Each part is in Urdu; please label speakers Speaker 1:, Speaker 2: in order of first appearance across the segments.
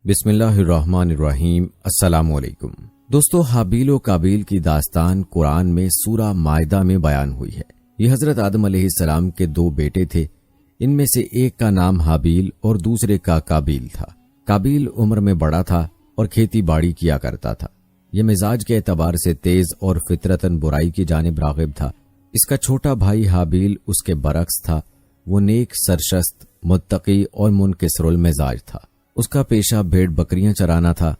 Speaker 1: بسم اللہ الرحمن الرحیم۔ السلام علیکم دوستو، حابیل و قابیل کی داستان قرآن میں سورہ مائدہ میں بیان ہوئی ہے۔ یہ حضرت آدم علیہ السلام کے دو بیٹے تھے۔ ان میں سے ایک کا نام حابیل اور دوسرے کا قابیل تھا۔ قابیل عمر میں بڑا تھا اور کھیتی باڑی کیا کرتا تھا۔ یہ مزاج کے اعتبار سے تیز اور فطرتاً برائی کی جانب راغب تھا۔ اس کا چھوٹا بھائی حابیل اس کے برعکس تھا۔ وہ نیک، سرشست، متقی اور منکسر المزاج تھا۔ اس کا پیشہ بھیڑ بکریاں چرانا تھا۔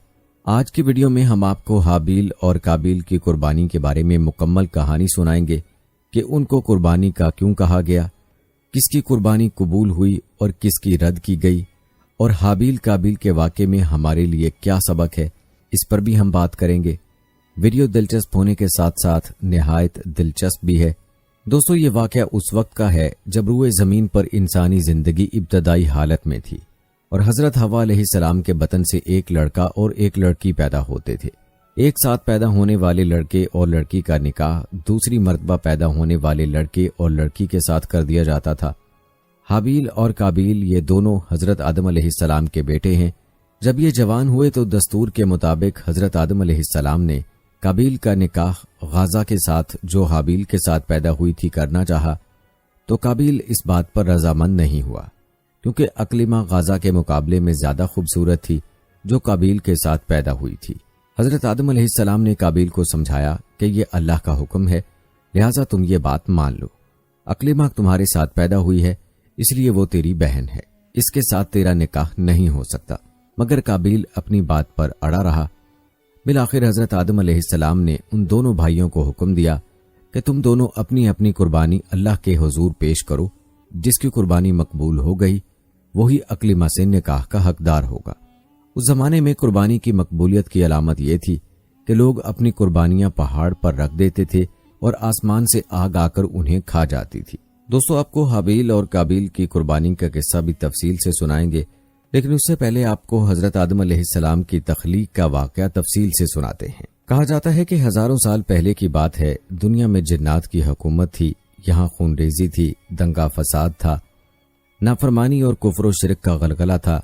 Speaker 1: آج کی ویڈیو میں ہم آپ کو حابیل اور قابیل کی قربانی کے بارے میں مکمل کہانی سنائیں گے کہ ان کو قربانی کا کیوں کہا گیا، کس کی قربانی قبول ہوئی اور کس کی رد کی گئی، اور حابیل قابیل کے واقعے میں ہمارے لیے کیا سبق ہے، اس پر بھی ہم بات کریں گے۔ ویڈیو دلچسپ ہونے کے ساتھ ساتھ نہایت دلچسپ بھی ہے۔ دوستو، یہ واقعہ اس وقت کا ہے جب روئے زمین پر انسانی زندگی ابتدائی حالت میں تھی اور حضرت حوا علیہ السلام کے بطن سے ایک لڑکا اور ایک لڑکی پیدا ہوتے تھے۔ ایک ساتھ پیدا ہونے والے لڑکے اور لڑکی کا نکاح دوسری مرتبہ پیدا ہونے والے لڑکے اور لڑکی کے ساتھ کر دیا جاتا تھا۔ حابیل اور قابیل یہ دونوں حضرت آدم علیہ السلام کے بیٹے ہیں۔ جب یہ جوان ہوئے تو دستور کے مطابق حضرت آدم علیہ السلام نے قابیل کا نکاح غازہ کے ساتھ، جو حابیل کے ساتھ پیدا ہوئی تھی، کرنا چاہا تو قابیل اس بات پر رضامند نہیں ہوا، کیونکہ اقلیمہ غازہ کے مقابلے میں زیادہ خوبصورت تھی جو قابیل کے ساتھ پیدا ہوئی تھی۔ حضرت آدم علیہ السلام نے قابیل کو سمجھایا کہ یہ اللہ کا حکم ہے، لہٰذا تم یہ بات مان لو۔ اقلیمہ تمہارے ساتھ پیدا ہوئی ہے، اس لیے وہ تیری بہن ہے، اس کے ساتھ تیرا نکاح نہیں ہو سکتا۔ مگر قابیل اپنی بات پر اڑا رہا۔ بالآخر حضرت آدم علیہ السلام نے ان دونوں بھائیوں کو حکم دیا کہ تم دونوں اپنی اپنی قربانی اللہ کے حضور پیش کرو۔ جس کی قربانی مقبول ہو گئی وہی اقلیمہ سے نکاح کا حقدار ہوگا۔ اس زمانے میں قربانی کی مقبولیت کی علامت یہ تھی کہ لوگ اپنی قربانیاں پہاڑ پر رکھ دیتے تھے اور آسمان سے آگ آ کر انہیں کھا جاتی تھی۔ دوستو، آپ کو حابیل اور قابیل کی قربانی کا قصہ بھی تفصیل سے سنائیں گے، لیکن اس سے پہلے آپ کو حضرت آدم علیہ السلام کی تخلیق کا واقعہ تفصیل سے سناتے ہیں۔ کہا جاتا ہے کہ ہزاروں سال پہلے کی بات ہے، دنیا میں جنات کی حکومت تھی، یہاں خون ریزی تھی، دنگا فساد تھا، نافرمانی اور کفر و شرک کا غلغلہ تھا،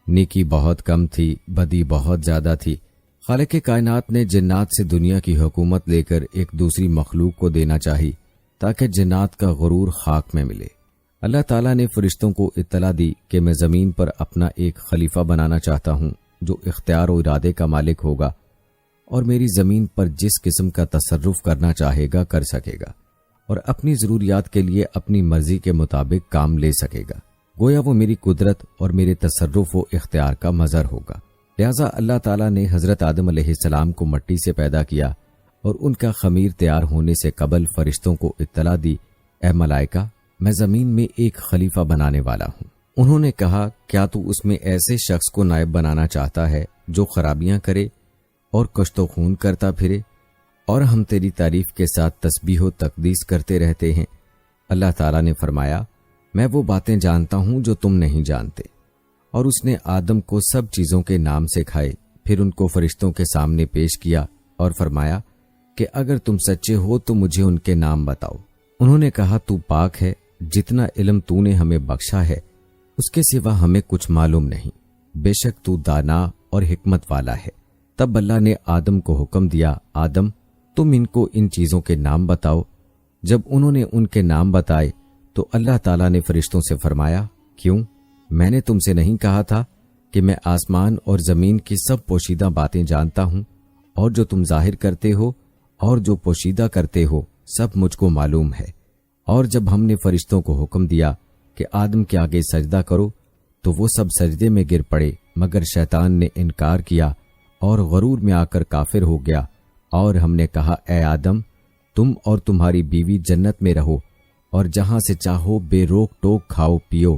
Speaker 1: نیکی بہت کم تھی، بدی بہت زیادہ تھی۔ خالق کائنات نے جنات سے دنیا کی حکومت لے کر ایک دوسری مخلوق کو دینا چاہی تاکہ جنات کا غرور خاک میں ملے۔ اللہ تعالیٰ نے فرشتوں کو اطلاع دی کہ میں زمین پر اپنا ایک خلیفہ بنانا چاہتا ہوں جو اختیار و ارادے کا مالک ہوگا اور میری زمین پر جس قسم کا تصرف کرنا چاہے گا کر سکے گا اور اپنی ضروریات کے لیے اپنی مرضی کے مطابق کام لے سکے گا۔ گویا وہ میری قدرت اور میرے تصرف و اختیار کا مظہر ہوگا۔ لہٰذا اللہ تعالیٰ نے حضرت آدم علیہ السلام کو مٹی سے پیدا کیا اور ان کا خمیر تیار ہونے سے قبل فرشتوں کو اطلاع دی، اے ملائکہ، میں زمین میں ایک خلیفہ بنانے والا ہوں۔ انہوں نے کہا، کیا تو اس میں ایسے شخص کو نائب بنانا چاہتا ہے جو خرابیاں کرے اور کشت و خون کرتا پھرے، اور ہم تیری تعریف کے ساتھ تسبیح و تقدیس کرتے رہتے ہیں؟ اللہ تعالیٰ نے فرمایا، میں وہ باتیں جانتا ہوں جو تم نہیں جانتے۔ اور اس نے آدم کو سب چیزوں کے نام سے کھائے، پھر ان کو فرشتوں کے سامنے پیش کیا اور فرمایا کہ اگر تم سچے ہو تو مجھے ان کے نام بتاؤ۔ انہوں نے کہا، تو پاک ہے، جتنا علم تو نے ہمیں بخشا ہے اس کے سوا ہمیں کچھ معلوم نہیں، بے شک تو دانا اور حکمت والا ہے۔ تب اللہ نے آدم کو حکم دیا، آدم، تم ان کو ان چیزوں کے نام بتاؤ۔ جب انہوں نے ان کے نام بتائے تو اللہ تعالیٰ نے فرشتوں سے فرمایا، کیوں؟ میں نے تم سے نہیں کہا تھا کہ میں آسمان اور زمین کی سب پوشیدہ باتیں جانتا ہوں، اور جو تم ظاہر کرتے ہو اور جو پوشیدہ کرتے ہو سب مجھ کو معلوم ہے۔ اور جب ہم نے فرشتوں کو حکم دیا کہ آدم کے آگے سجدہ کرو تو وہ سب سجدے میں گر پڑے، مگر شیطان نے انکار کیا اور غرور میں آ کر کافر ہو گیا۔ اور ہم نے کہا، اے آدم، تم اور تمہاری بیوی جنت میں رہو اور جہاں سے چاہو بے روک ٹوک کھاؤ پیو،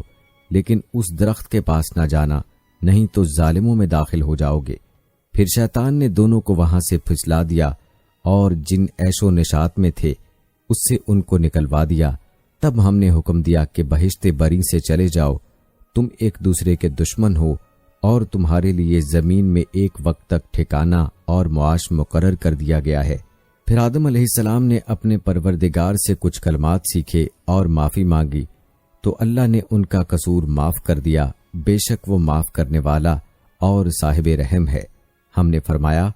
Speaker 1: لیکن اس درخت کے پاس نہ جانا، نہیں تو ظالموں میں داخل ہو جاؤ گے۔ پھر شیطان نے دونوں کو وہاں سے پھسلا دیا اور جن عیش و نشاط میں تھے اس سے ان کو نکلوا دیا۔ تب ہم نے حکم دیا کہ بہشت بری سے چلے جاؤ، تم ایک دوسرے کے دشمن ہو اور تمہارے لیے زمین میں ایک وقت تک ٹھکانہ اور معاش مقرر کر دیا گیا ہے۔ پھر آدم علیہ السلام نے اپنے پروردگار سے کچھ کلمات سیکھے اور معافی مانگی تو اللہ نے ان کا قصور معاف کر دیا، بے شک وہ معاف کرنے والا اور صاحب رحم ہے۔ ہم نے فرمایا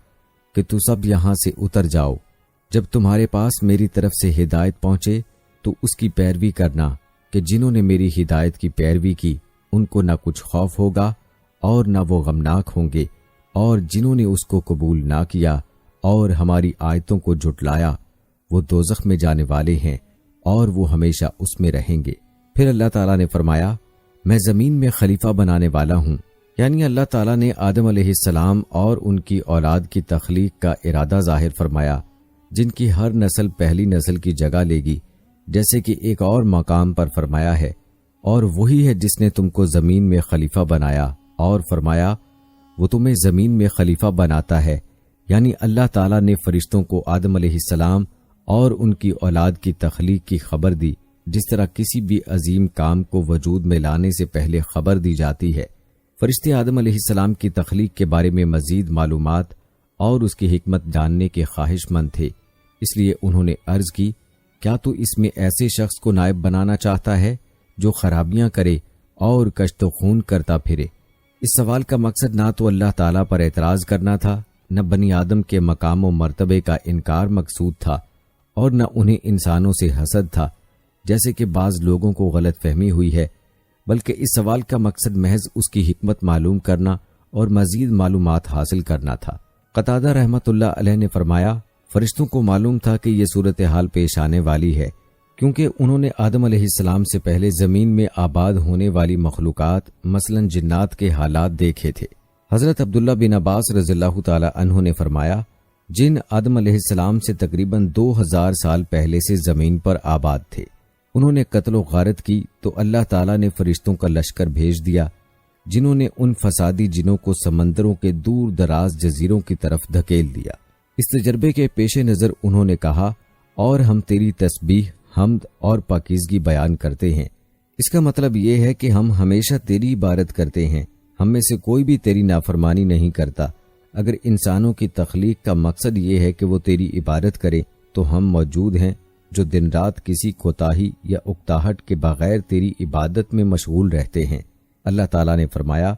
Speaker 1: کہ تو سب یہاں سے اتر جاؤ، جب تمہارے پاس میری طرف سے ہدایت پہنچے تو اس کی پیروی کرنا کہ جنہوں نے میری ہدایت کی پیروی کی ان کو نہ کچھ خوف ہوگا اور نہ وہ غمناک ہوں گے، اور جنہوں نے اس کو قبول نہ کیا اور ہماری آیتوں کو جھٹلایا وہ دوزخ میں جانے والے ہیں اور وہ ہمیشہ اس میں رہیں گے۔ پھر اللہ تعالیٰ نے فرمایا میں زمین میں خلیفہ بنانے والا ہوں، یعنی اللہ تعالیٰ نے آدم علیہ السلام اور ان کی اولاد کی تخلیق کا ارادہ ظاہر فرمایا، جن کی ہر نسل پہلی نسل کی جگہ لے گی، جیسے کہ ایک اور مقام پر فرمایا ہے، اور وہی ہے جس نے تم کو زمین میں خلیفہ بنایا، اور فرمایا وہ تمہیں زمین میں خلیفہ بناتا ہے، یعنی اللہ تعالیٰ نے فرشتوں کو آدم علیہ السلام اور ان کی اولاد کی تخلیق کی خبر دی، جس طرح کسی بھی عظیم کام کو وجود میں لانے سے پہلے خبر دی جاتی ہے۔ فرشتے آدم علیہ السلام کی تخلیق کے بارے میں مزید معلومات اور اس کی حکمت جاننے کے خواہش مند تھے، اس لیے انہوں نے عرض کی کیا تو اس میں ایسے شخص کو نائب بنانا چاہتا ہے جو خرابیاں کرے اور کشت و خون کرتا پھرے؟ اس سوال کا مقصد نہ تو اللہ تعالیٰ پر اعتراض کرنا تھا، نہ بنی آدم کے مقام و مرتبے کا انکار مقصود تھا، اور نہ انہیں انسانوں سے حسد تھا جیسے کہ بعض لوگوں کو غلط فہمی ہوئی ہے، بلکہ اس سوال کا مقصد محض اس کی حکمت معلوم کرنا اور مزید معلومات حاصل کرنا تھا۔ قتادہ رحمۃ اللہ علیہ نے فرمایا فرشتوں کو معلوم تھا کہ یہ صورتحال پیش آنے والی ہے، کیونکہ انہوں نے آدم علیہ السلام سے پہلے زمین میں آباد ہونے والی مخلوقات مثلا جنات کے حالات دیکھے تھے۔ حضرت عبداللہ بن عباس رضی اللہ تعالی عنہ نے فرمایا جن آدم علیہ السلام سے تقریباً 2000 سال پہلے سے زمین پر آباد تھے، انہوں نے قتل و غارت کی تو اللہ تعالیٰ نے فرشتوں کا لشکر بھیج دیا جنہوں نے ان فسادی جنوں کو سمندروں کے دور دراز جزیروں کی طرف دھکیل دیا۔ اس تجربے کے پیش نظر انہوں نے کہا اور ہم تیری تسبیح، حمد اور پاکیزگی بیان کرتے ہیں۔ اس کا مطلب یہ ہے کہ ہم ہمیشہ تیری عبادت کرتے ہیں، ہم میں سے کوئی بھی تیری نافرمانی نہیں کرتا۔ اگر انسانوں کی تخلیق کا مقصد یہ ہے کہ وہ تیری عبادت کرے تو ہم موجود ہیں جو دن رات کسی کوتاہی یا اکتاہٹ کے بغیر تیری عبادت میں مشغول رہتے ہیں۔ اللہ تعالیٰ نے فرمایا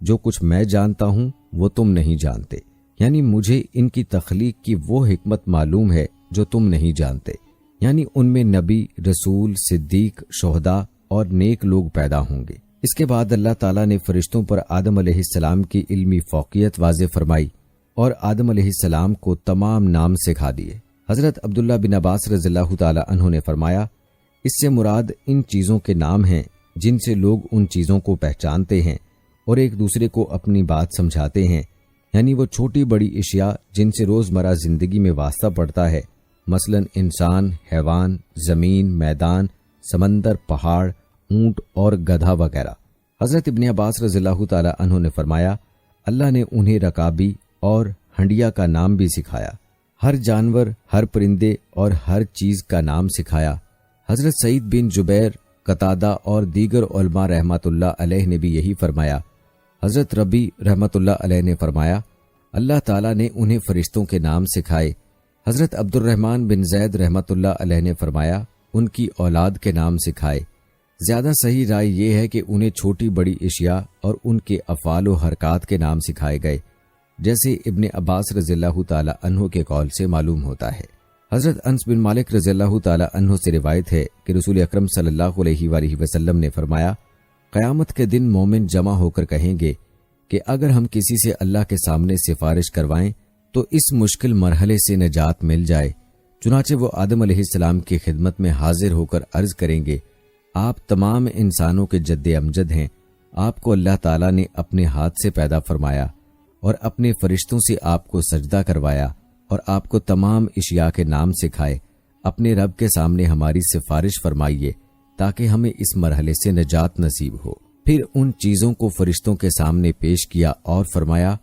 Speaker 1: جو کچھ میں جانتا ہوں وہ تم نہیں جانتے، یعنی مجھے ان کی تخلیق کی وہ حکمت معلوم ہے جو تم نہیں جانتے، یعنی ان میں نبی، رسول، صدیق، شہداء اور نیک لوگ پیدا ہوں گے۔ اس کے بعد اللہ تعالیٰ نے فرشتوں پر آدم علیہ السلام کی علمی فوقیت واضح فرمائی اور آدم علیہ السلام کو تمام نام سکھا دیے۔ حضرت عبداللہ بن عباس رضی اللہ تعالی عنہ نے فرمایا اس سے مراد ان چیزوں کے نام ہیں جن سے لوگ ان چیزوں کو پہچانتے ہیں اور ایک دوسرے کو اپنی بات سمجھاتے ہیں، یعنی وہ چھوٹی بڑی اشیاء جن سے روزمرہ زندگی میں واسطہ پڑتا ہے، مثلا انسان، حیوان، زمین، میدان، سمندر، پہاڑ، اونٹ اور گدھا وغیرہ۔ حضرت ابن عباس رضی اللہ تعالی عنہ نے فرمایا اللہ نے انہیں رکابی اور ہنڈیا کا نام بھی سکھایا، ہر جانور، ہر پرندے اور ہر چیز کا نام سکھایا۔ حضرت سعید بن جبیر، قتادہ اور دیگر علماء رحمت اللہ علیہ نے بھی یہی فرمایا۔ حضرت ربی رحمت اللہ علیہ نے فرمایا اللہ تعالیٰ نے انہیں فرشتوں کے نام سکھائے۔ حضرت عبد الرحمن بن زید رحمت اللہ علیہ نے فرمایا ان کی اولاد کے نام سکھائے۔ زیادہ صحیح رائے یہ ہے کہ انہیں چھوٹی بڑی اشیاء اور ان کے افعال و حرکات کے نام سکھائے گئے، جیسے ابن عباس رضی اللہ تعالی عنہ کے قول سے معلوم ہوتا ہے۔ حضرت انس بن مالک رضی اللہ تعالی عنہ سے روایت ہے کہ رسول اکرم صلی اللہ علیہ وآلہ وسلم نے فرمایا قیامت کے دن مومن جمع ہو کر کہیں گے کہ اگر ہم کسی سے اللہ کے سامنے سفارش کروائیں تو اس مشکل مرحلے سے نجات مل جائے، چنانچہ وہ آدم علیہ السلام کی خدمت میں حاضر ہو کر عرض کریں گے آپ تمام انسانوں کے جد امجد ہیں، آپ کو اللہ تعالیٰ نے اپنے ہاتھ سے پیدا فرمایا اور اپنے فرشتوں سے آپ کو سجدہ کروایا اور آپ کو تمام اشیاء کے نام سکھائے، اپنے رب کے سامنے ہماری سفارش فرمائیے تاکہ ہمیں اس مرحلے سے نجات نصیب ہو۔ پھر ان چیزوں کو فرشتوں کے سامنے پیش کیا اور فرمایا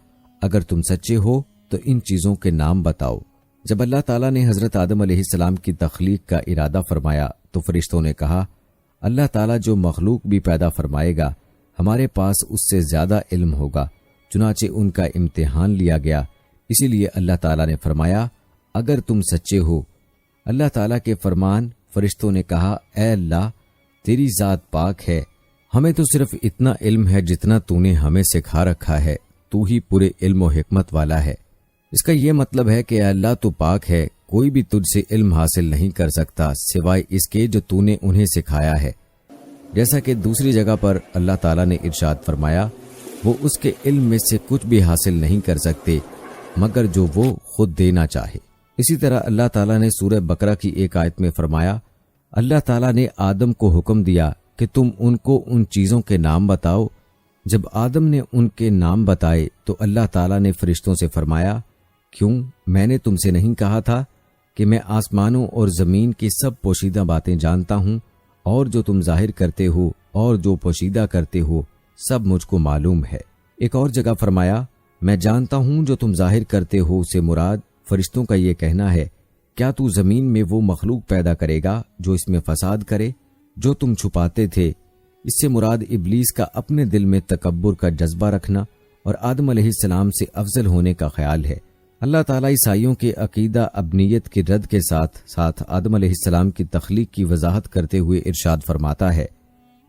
Speaker 1: اگر تم سچے ہو تو ان چیزوں کے نام بتاؤ۔ جب اللہ تعالیٰ نے حضرت آدم علیہ السلام کی تخلیق کا ارادہ فرمایا تو فرشتوں نے کہا اللہ تعالیٰ جو مخلوق بھی پیدا فرمائے گا ہمارے پاس اس سے زیادہ علم ہوگا، چنانچہ ان کا امتحان لیا گیا، اسی لیے اللہ تعالیٰ نے فرمایا اگر تم سچے ہو۔ اللہ تعالیٰ کے فرمان، فرشتوں نے کہا اے اللہ تیری ذات پاک ہے، ہمیں تو صرف اتنا علم ہے جتنا تو نے ہمیں سکھا رکھا ہے، تو ہی پورے علم و حکمت والا ہے۔ اس کا یہ مطلب ہے کہ اے اللہ تو پاک ہے، کوئی بھی تجھ سے علم حاصل نہیں کر سکتا سوائے اس کے جو تو نے انہیں سکھایا ہے۔ جیسا کہ دوسری جگہ پر اللہ تعالیٰ نے ارشاد فرمایا، وہ اس کے علم میں سے کچھ بھی حاصل نہیں کر سکتے مگر جو وہ خود دینا چاہے۔ اسی طرح اللہ تعالیٰ نے سورہ بقرہ کی ایک آیت میں فرمایا، اللہ تعالیٰ نے آدم کو حکم دیا کہ تم ان کو ان چیزوں کے نام بتاؤ۔ جب آدم نے ان کے نام بتائے تو اللہ تعالیٰ نے فرشتوں سے فرمایا، کیوں میں نے تم سے نہیں کہا تھا کہ میں آسمانوں اور زمین کی سب پوشیدہ باتیں جانتا ہوں، اور جو تم ظاہر کرتے ہو اور جو پوشیدہ کرتے ہو سب مجھ کو معلوم ہے۔ ایک اور جگہ فرمایا، میں جانتا ہوں جو تم ظاہر کرتے ہو سے مراد فرشتوں کا یہ کہنا ہے، کیا تو زمین میں وہ مخلوق پیدا کرے گا جو اس میں فساد کرے جو تم چھپاتے تھے؟ اس سے مراد ابلیس کا اپنے دل میں تکبر کا جذبہ رکھنا اور آدم علیہ السلام سے افضل ہونے کا خیال ہے۔ اللہ تعالیٰ عیسائیوں کے عقیدہ ابنیت کے رد کے ساتھ ساتھ آدم علیہ السلام کی تخلیق کی وضاحت کرتے ہوئے ارشاد فرماتا ہے،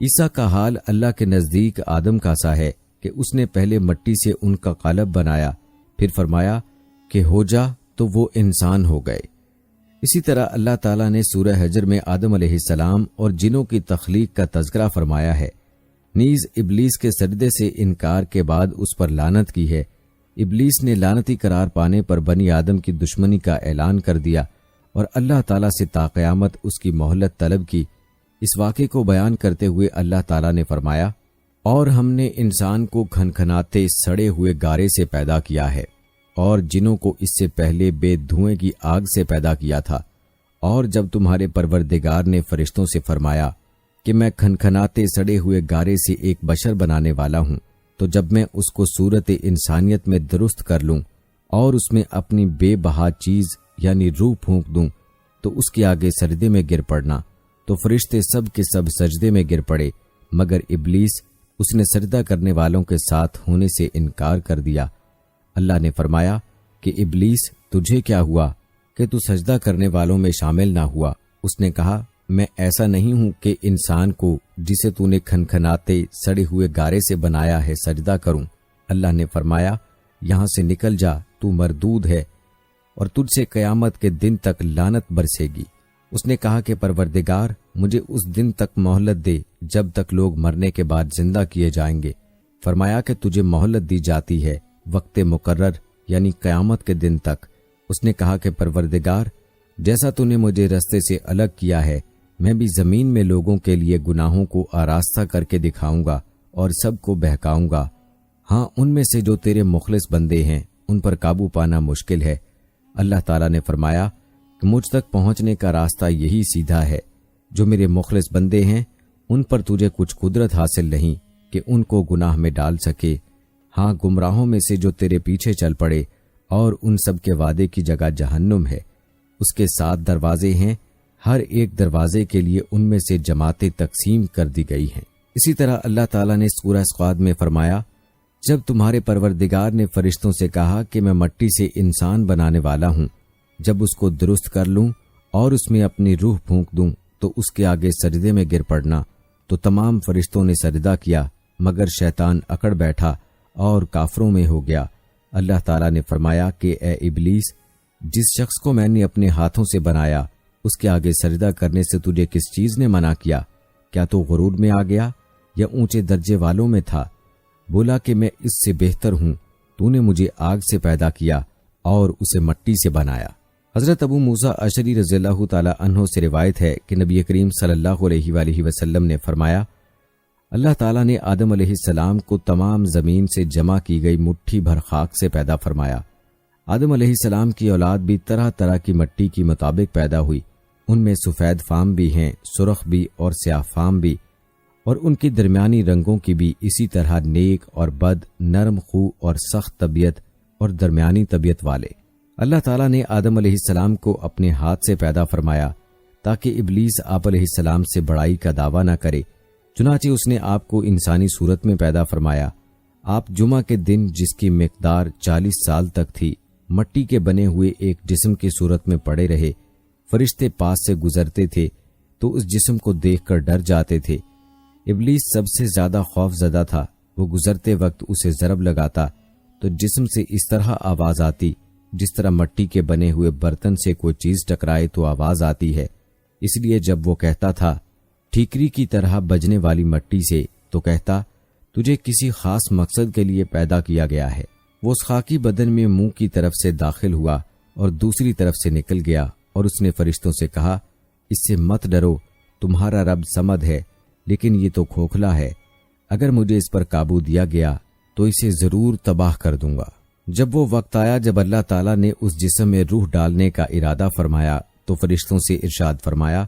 Speaker 1: عیسیٰ کا حال اللہ کے نزدیک آدم کا سا ہے کہ اس نے پہلے مٹی سے ان کا قالب بنایا، پھر فرمایا کہ ہو جا تو وہ انسان ہو گئے۔ اسی طرح اللہ تعالیٰ نے سورہ حجر میں آدم علیہ السلام اور جنوں کی تخلیق کا تذکرہ فرمایا ہے، نیز ابلیس کے سجدے سے انکار کے بعد اس پر لعنت کی ہے۔ ابلیس نے لعنتی قرار پانے پر بنی آدم کی دشمنی کا اعلان کر دیا اور اللہ تعالیٰ سے تا قیامت اس کی مہلت طلب کی۔ اس واقعے کو بیان کرتے ہوئے اللہ تعالیٰ نے فرمایا، اور ہم نے انسان کو کھنکھناتے سڑے ہوئے گارے سے پیدا کیا ہے، اور جنوں کو اس سے پہلے بے دھوئیں کی آگ سے پیدا کیا تھا۔ اور جب تمہارے پروردگار نے فرشتوں سے فرمایا کہ میں کھنکھناتے سڑے ہوئے گارے سے ایک بشر بنانے والا ہوں، تو جب میں اس کو صورت انسانیت میں درست کر لوں اور اس میں اپنی بے بہا چیز یعنی روح پھونک دوں تو اس کے آگے سجدے میں گر پڑنا۔ تو فرشتے سب کے سب سجدے میں گر پڑے مگر ابلیس اس نے سجدہ کرنے والوں کے ساتھ ہونے سے انکار کر دیا۔ اللہ نے فرمایا کہ ابلیس تجھے کیا ہوا کہ تو سجدہ کرنے والوں میں شامل نہ ہوا؟ اس نے کہا، میں ایسا نہیں ہوں کہ انسان کو جسے تو نے کھنکھناتے سڑے ہوئے گارے سے بنایا ہے سجدہ کروں۔ اللہ نے فرمایا، یہاں سے نکل جا، تو مردود ہے اور تجھ سے قیامت کے دن تک لعنت برسے گی۔ اس نے کہا کہ پروردگار، مجھے اس دن تک مہلت دے جب تک لوگ مرنے کے بعد زندہ کیے جائیں گے۔ فرمایا کہ تجھے مہلت دی جاتی ہے وقت مقرر یعنی قیامت کے دن تک۔ اس نے کہا کہ پروردگار، جیسا تو نے مجھے رستے سے الگ کیا ہے، میں بھی زمین میں لوگوں کے لیے گناہوں کو آراستہ کر کے دکھاؤں گا اور سب کو بہکاؤں گا۔ ہاں، ان میں سے جو تیرے مخلص بندے ہیں ان پر قابو پانا مشکل ہے۔ اللہ تعالیٰ نے فرمایا کہ مجھ تک پہنچنے کا راستہ یہی سیدھا ہے۔ جو میرے مخلص بندے ہیں ان پر تجھے کچھ قدرت حاصل نہیں کہ ان کو گناہ میں ڈال سکے۔ ہاں، گمراہوں میں سے جو تیرے پیچھے چل پڑے، اور ان سب کے وعدے کی جگہ جہنم ہے۔ اس کے 7 دروازے ہیں، ہر ایک دروازے کے لیے ان میں سے جماعتیں تقسیم کر دی گئی ہیں۔ اسی طرح اللہ تعالیٰ نے سورہ صاد میں فرمایا، جب تمہارے پروردگار نے فرشتوں سے کہا کہ میں مٹی سے انسان بنانے والا ہوں، جب اس کو درست کر لوں اور اس میں اپنی روح پھونک دوں تو اس کے آگے سجدے میں گر پڑنا، تو تمام فرشتوں نے سجدہ کیا مگر شیطان اکڑ بیٹھا اور کافروں میں ہو گیا۔ اللہ تعالیٰ نے فرمایا کہ اے ابلیس، جس شخص کو میں نے اپنے ہاتھوں سے بنایا اس کے آگے سجدہ کرنے سے تجھے کس چیز نے منع کیا؟ کیا تو غرور میں آ گیا یا اونچے درجے والوں میں تھا؟ بولا کہ میں اس سے بہتر ہوں، تو نے مجھے آگ سے پیدا کیا اور اسے مٹی سے بنایا۔ حضرت ابو موسیٰ اشعری رضی اللہ تعالی عنہ سے روایت ہے کہ نبی کریم صلی اللہ علیہ وآلہ وسلم نے فرمایا، اللہ تعالیٰ نے آدم علیہ السلام کو تمام زمین سے جمع کی گئی مٹھی بھر خاک سے پیدا فرمایا۔ آدم علیہ السلام کی اولاد بھی طرح طرح کی مٹی کی مطابق پیدا ہوئی، ان میں سفید فام بھی ہیں، سرخ بھی اور سیاہ فام بھی، اور ان کی درمیانی رنگوں کی بھی اسی طرح نیک اور بد، نرم خو اور سخت طبیعت اور درمیانی طبیعت والے۔ اللہ تعالیٰ نے آدم علیہ السلام کو اپنے ہاتھ سے پیدا فرمایا تاکہ ابلیس آپ علیہ السلام سے بڑائی کا دعویٰ نہ کرے، چنانچہ اس نے آپ کو انسانی صورت میں پیدا فرمایا۔ آپ جمعہ کے دن، جس کی مقدار 40 سال تک تھی، مٹی کے بنے ہوئے ایک جسم کی صورت میں پڑے رہے۔ فرشتے پاس سے گزرتے تھے تو اس جسم کو دیکھ کر ڈر جاتے تھے۔ ابلیس سب سے زیادہ خوف زدہ تھا، وہ گزرتے وقت اسے ضرب لگاتا تو جسم سے اس طرح آواز آتی جس طرح مٹی کے بنے ہوئے برتن سے کوئی چیز ٹکرائے تو آواز آتی ہے۔ اس لیے جب وہ کہتا تھا ٹھیکری کی طرح بجنے والی مٹی سے، تو کہتا تجھے کسی خاص مقصد کے لیے پیدا کیا گیا ہے۔ وہ اس خاکی بدن میں منہ کی طرف سے داخل ہوا اور دوسری طرف سے نکل گیا، اور اس نے فرشتوں سے کہا اس سے مت ڈرو، تمہارا رب صمد ہے، لیکن یہ تو کھوکھلا ہے، اگر مجھے اس پر قابو دیا گیا تو اسے ضرور تباہ کر دوں گا۔ جب وہ وقت آیا جب اللہ تعالیٰ نے اس جسم میں روح ڈالنے کا ارادہ فرمایا تو فرشتوں سے ارشاد فرمایا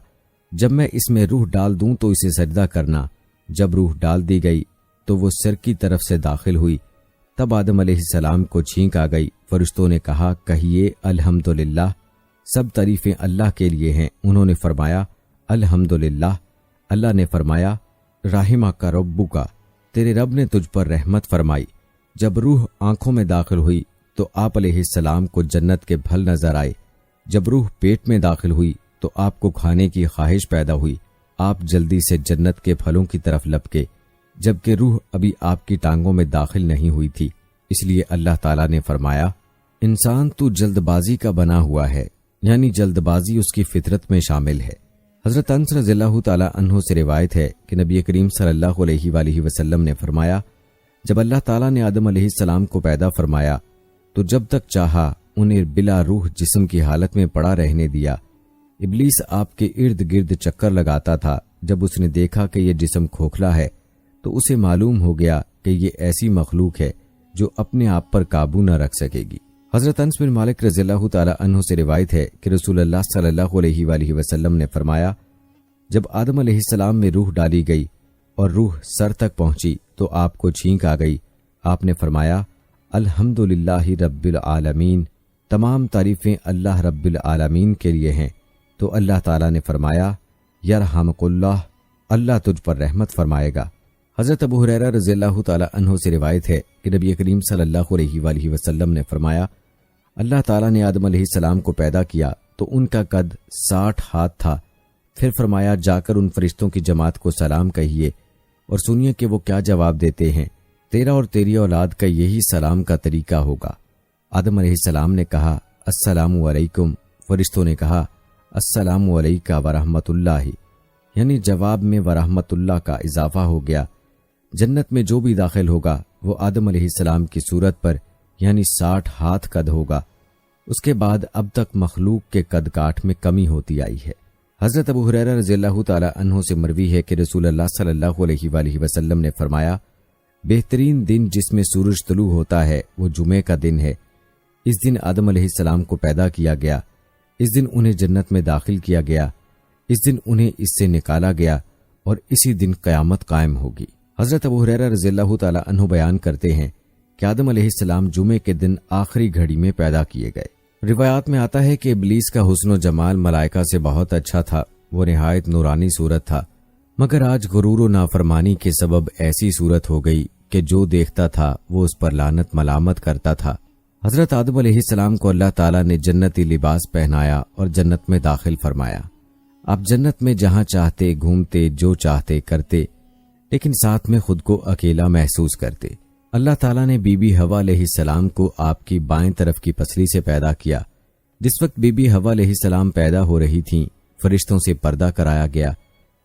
Speaker 1: جب میں اس میں روح ڈال دوں تو اسے سجدہ کرنا۔ جب روح ڈال دی گئی تو وہ سر کی طرف سے داخل ہوئی، تب آدم علیہ السلام کو چھینک آ گئی۔ فرشتوں نے کہا کہیے الحمدللہ، سب تعریفیں اللہ کے لیے ہیں۔ انہوں نے فرمایا الحمدللہ۔ اللہ نے فرمایا رحمک ربک، تیرے رب نے تجھ پر رحمت فرمائی۔ جب روح آنکھوں میں داخل ہوئی تو آپ علیہ السلام کو جنت کے پھل نظر آئے۔ جب روح پیٹ میں داخل ہوئی تو آپ کو کھانے کی خواہش پیدا ہوئی۔ آپ جلدی سے جنت کے پھلوں کی طرف لپکے، جبکہ روح ابھی آپ کی ٹانگوں میں داخل نہیں ہوئی تھی۔ اس لیے اللہ تعالیٰ نے فرمایا انسان تو جلد بازی کا بنا ہوا ہے، یعنی جلد بازی اس کی فطرت میں شامل ہے۔ حضرت انس رضی اللہ تعالیٰ عنہ سے روایت ہے کہ نبی کریم صلی اللہ علیہ وآلہ وسلم نے فرمایا جب اللہ تعالیٰ نے آدم علیہ السلام کو پیدا فرمایا تو جب تک چاہا انہیں بلا روح جسم کی حالت میں پڑا رہنے دیا۔ ابلیس آپ کے ارد گرد چکر لگاتا تھا۔ جب اس نے دیکھا کہ یہ جسم کھوکھلا ہے تو اسے معلوم ہو گیا کہ یہ ایسی مخلوق ہے جو اپنے آپ پر قابو نہ رکھ سکے گی۔ حضرت انس بن مالک رضی اللہ تعالی عنہ سے روایت ہے کہ رسول اللہ صلی اللہ علیہ وآلہ وسلم نے فرمایا جب آدم علیہ السلام میں روح ڈالی گئی اور روح سر تک پہنچی تو آپ کو چھینک آ گئی۔ آپ نے فرمایا الحمدللہ رب العالمین، تمام تعریفیں اللہ رب العالمین کے لیے ہیں۔ تو اللہ تعالیٰ نے فرمایا یرحمک اللہ، اللہ تجھ پر رحمت فرمائے گا۔ حضرت ابو ہریرہ رضی اللہ تعالیٰ عنہ سے روایت ہے کہ نبی کریم صلی اللہ علیہ وآلہ وسلم نے فرمایا اللہ تعالیٰ نے آدم علیہ السلام کو پیدا کیا تو ان کا قد 60 ہاتھ تھا۔ پھر فرمایا جا کر ان فرشتوں کی جماعت کو سلام کہیے اور سنیے کہ وہ کیا جواب دیتے ہیں، تیرا اور تیری اولاد کا یہی سلام کا طریقہ ہوگا۔ آدم علیہ السلام نے کہا السلام علیکم، فرشتوں نے کہا السلام علیکہ ورحمۃ اللہ، یعنی جواب میں ورحمۃ اللہ کا اضافہ ہو گیا۔ جنت میں جو بھی داخل ہوگا وہ آدم علیہ السلام کی صورت پر یعنی 60 ہاتھ قد ہوگا۔ اس کے بعد اب تک مخلوق کے قد کاٹ میں کمی ہوتی آئی ہے۔ حضرت ابو ہریرہ رضی اللہ تعالی عنہ سے مروی ہے کہ رسول اللہ صلی اللہ علیہ وآلہ وسلم نے فرمایا بہترین دن جس میں سورج طلوع ہوتا ہے وہ جمعے کا دن ہے۔ اس دن آدم علیہ السلام کو پیدا کیا گیا، اس دن انہیں جنت میں داخل کیا گیا، اس دن انہیں اس سے نکالا گیا اور اسی دن قیامت قائم ہوگی۔ حضرت ابو ہریرہ رضی اللہ تعالی عنہ بیان کرتے ہیں کہ آدم علیہ السلام جمعے کے دن آخری گھڑی میں پیدا کیے گئے۔ روایات میں آتا ہے کہ ابلیس کا حسن و جمال ملائکہ سے بہت اچھا تھا، وہ نہایت نورانی صورت تھا، مگر آج غرور و نافرمانی کے سبب ایسی صورت ہو گئی کہ جو دیکھتا تھا وہ اس پر لعنت ملامت کرتا تھا۔ حضرت آدم علیہ السلام کو اللہ تعالیٰ نے جنتی لباس پہنایا اور جنت میں داخل فرمایا۔ آپ جنت میں جہاں چاہتے گھومتے، جو چاہتے کرتے، لیکن ساتھ میں خود کو اکیلا محسوس کرتے۔ اللہ تعالیٰ نے بی بی حوا علیہ السلام کو آپ کی بائیں طرف کی پسلی سے پیدا کیا۔ جس وقت بی بی حوا علیہ السلام پیدا ہو رہی تھیں، فرشتوں سے پردہ کرایا گیا۔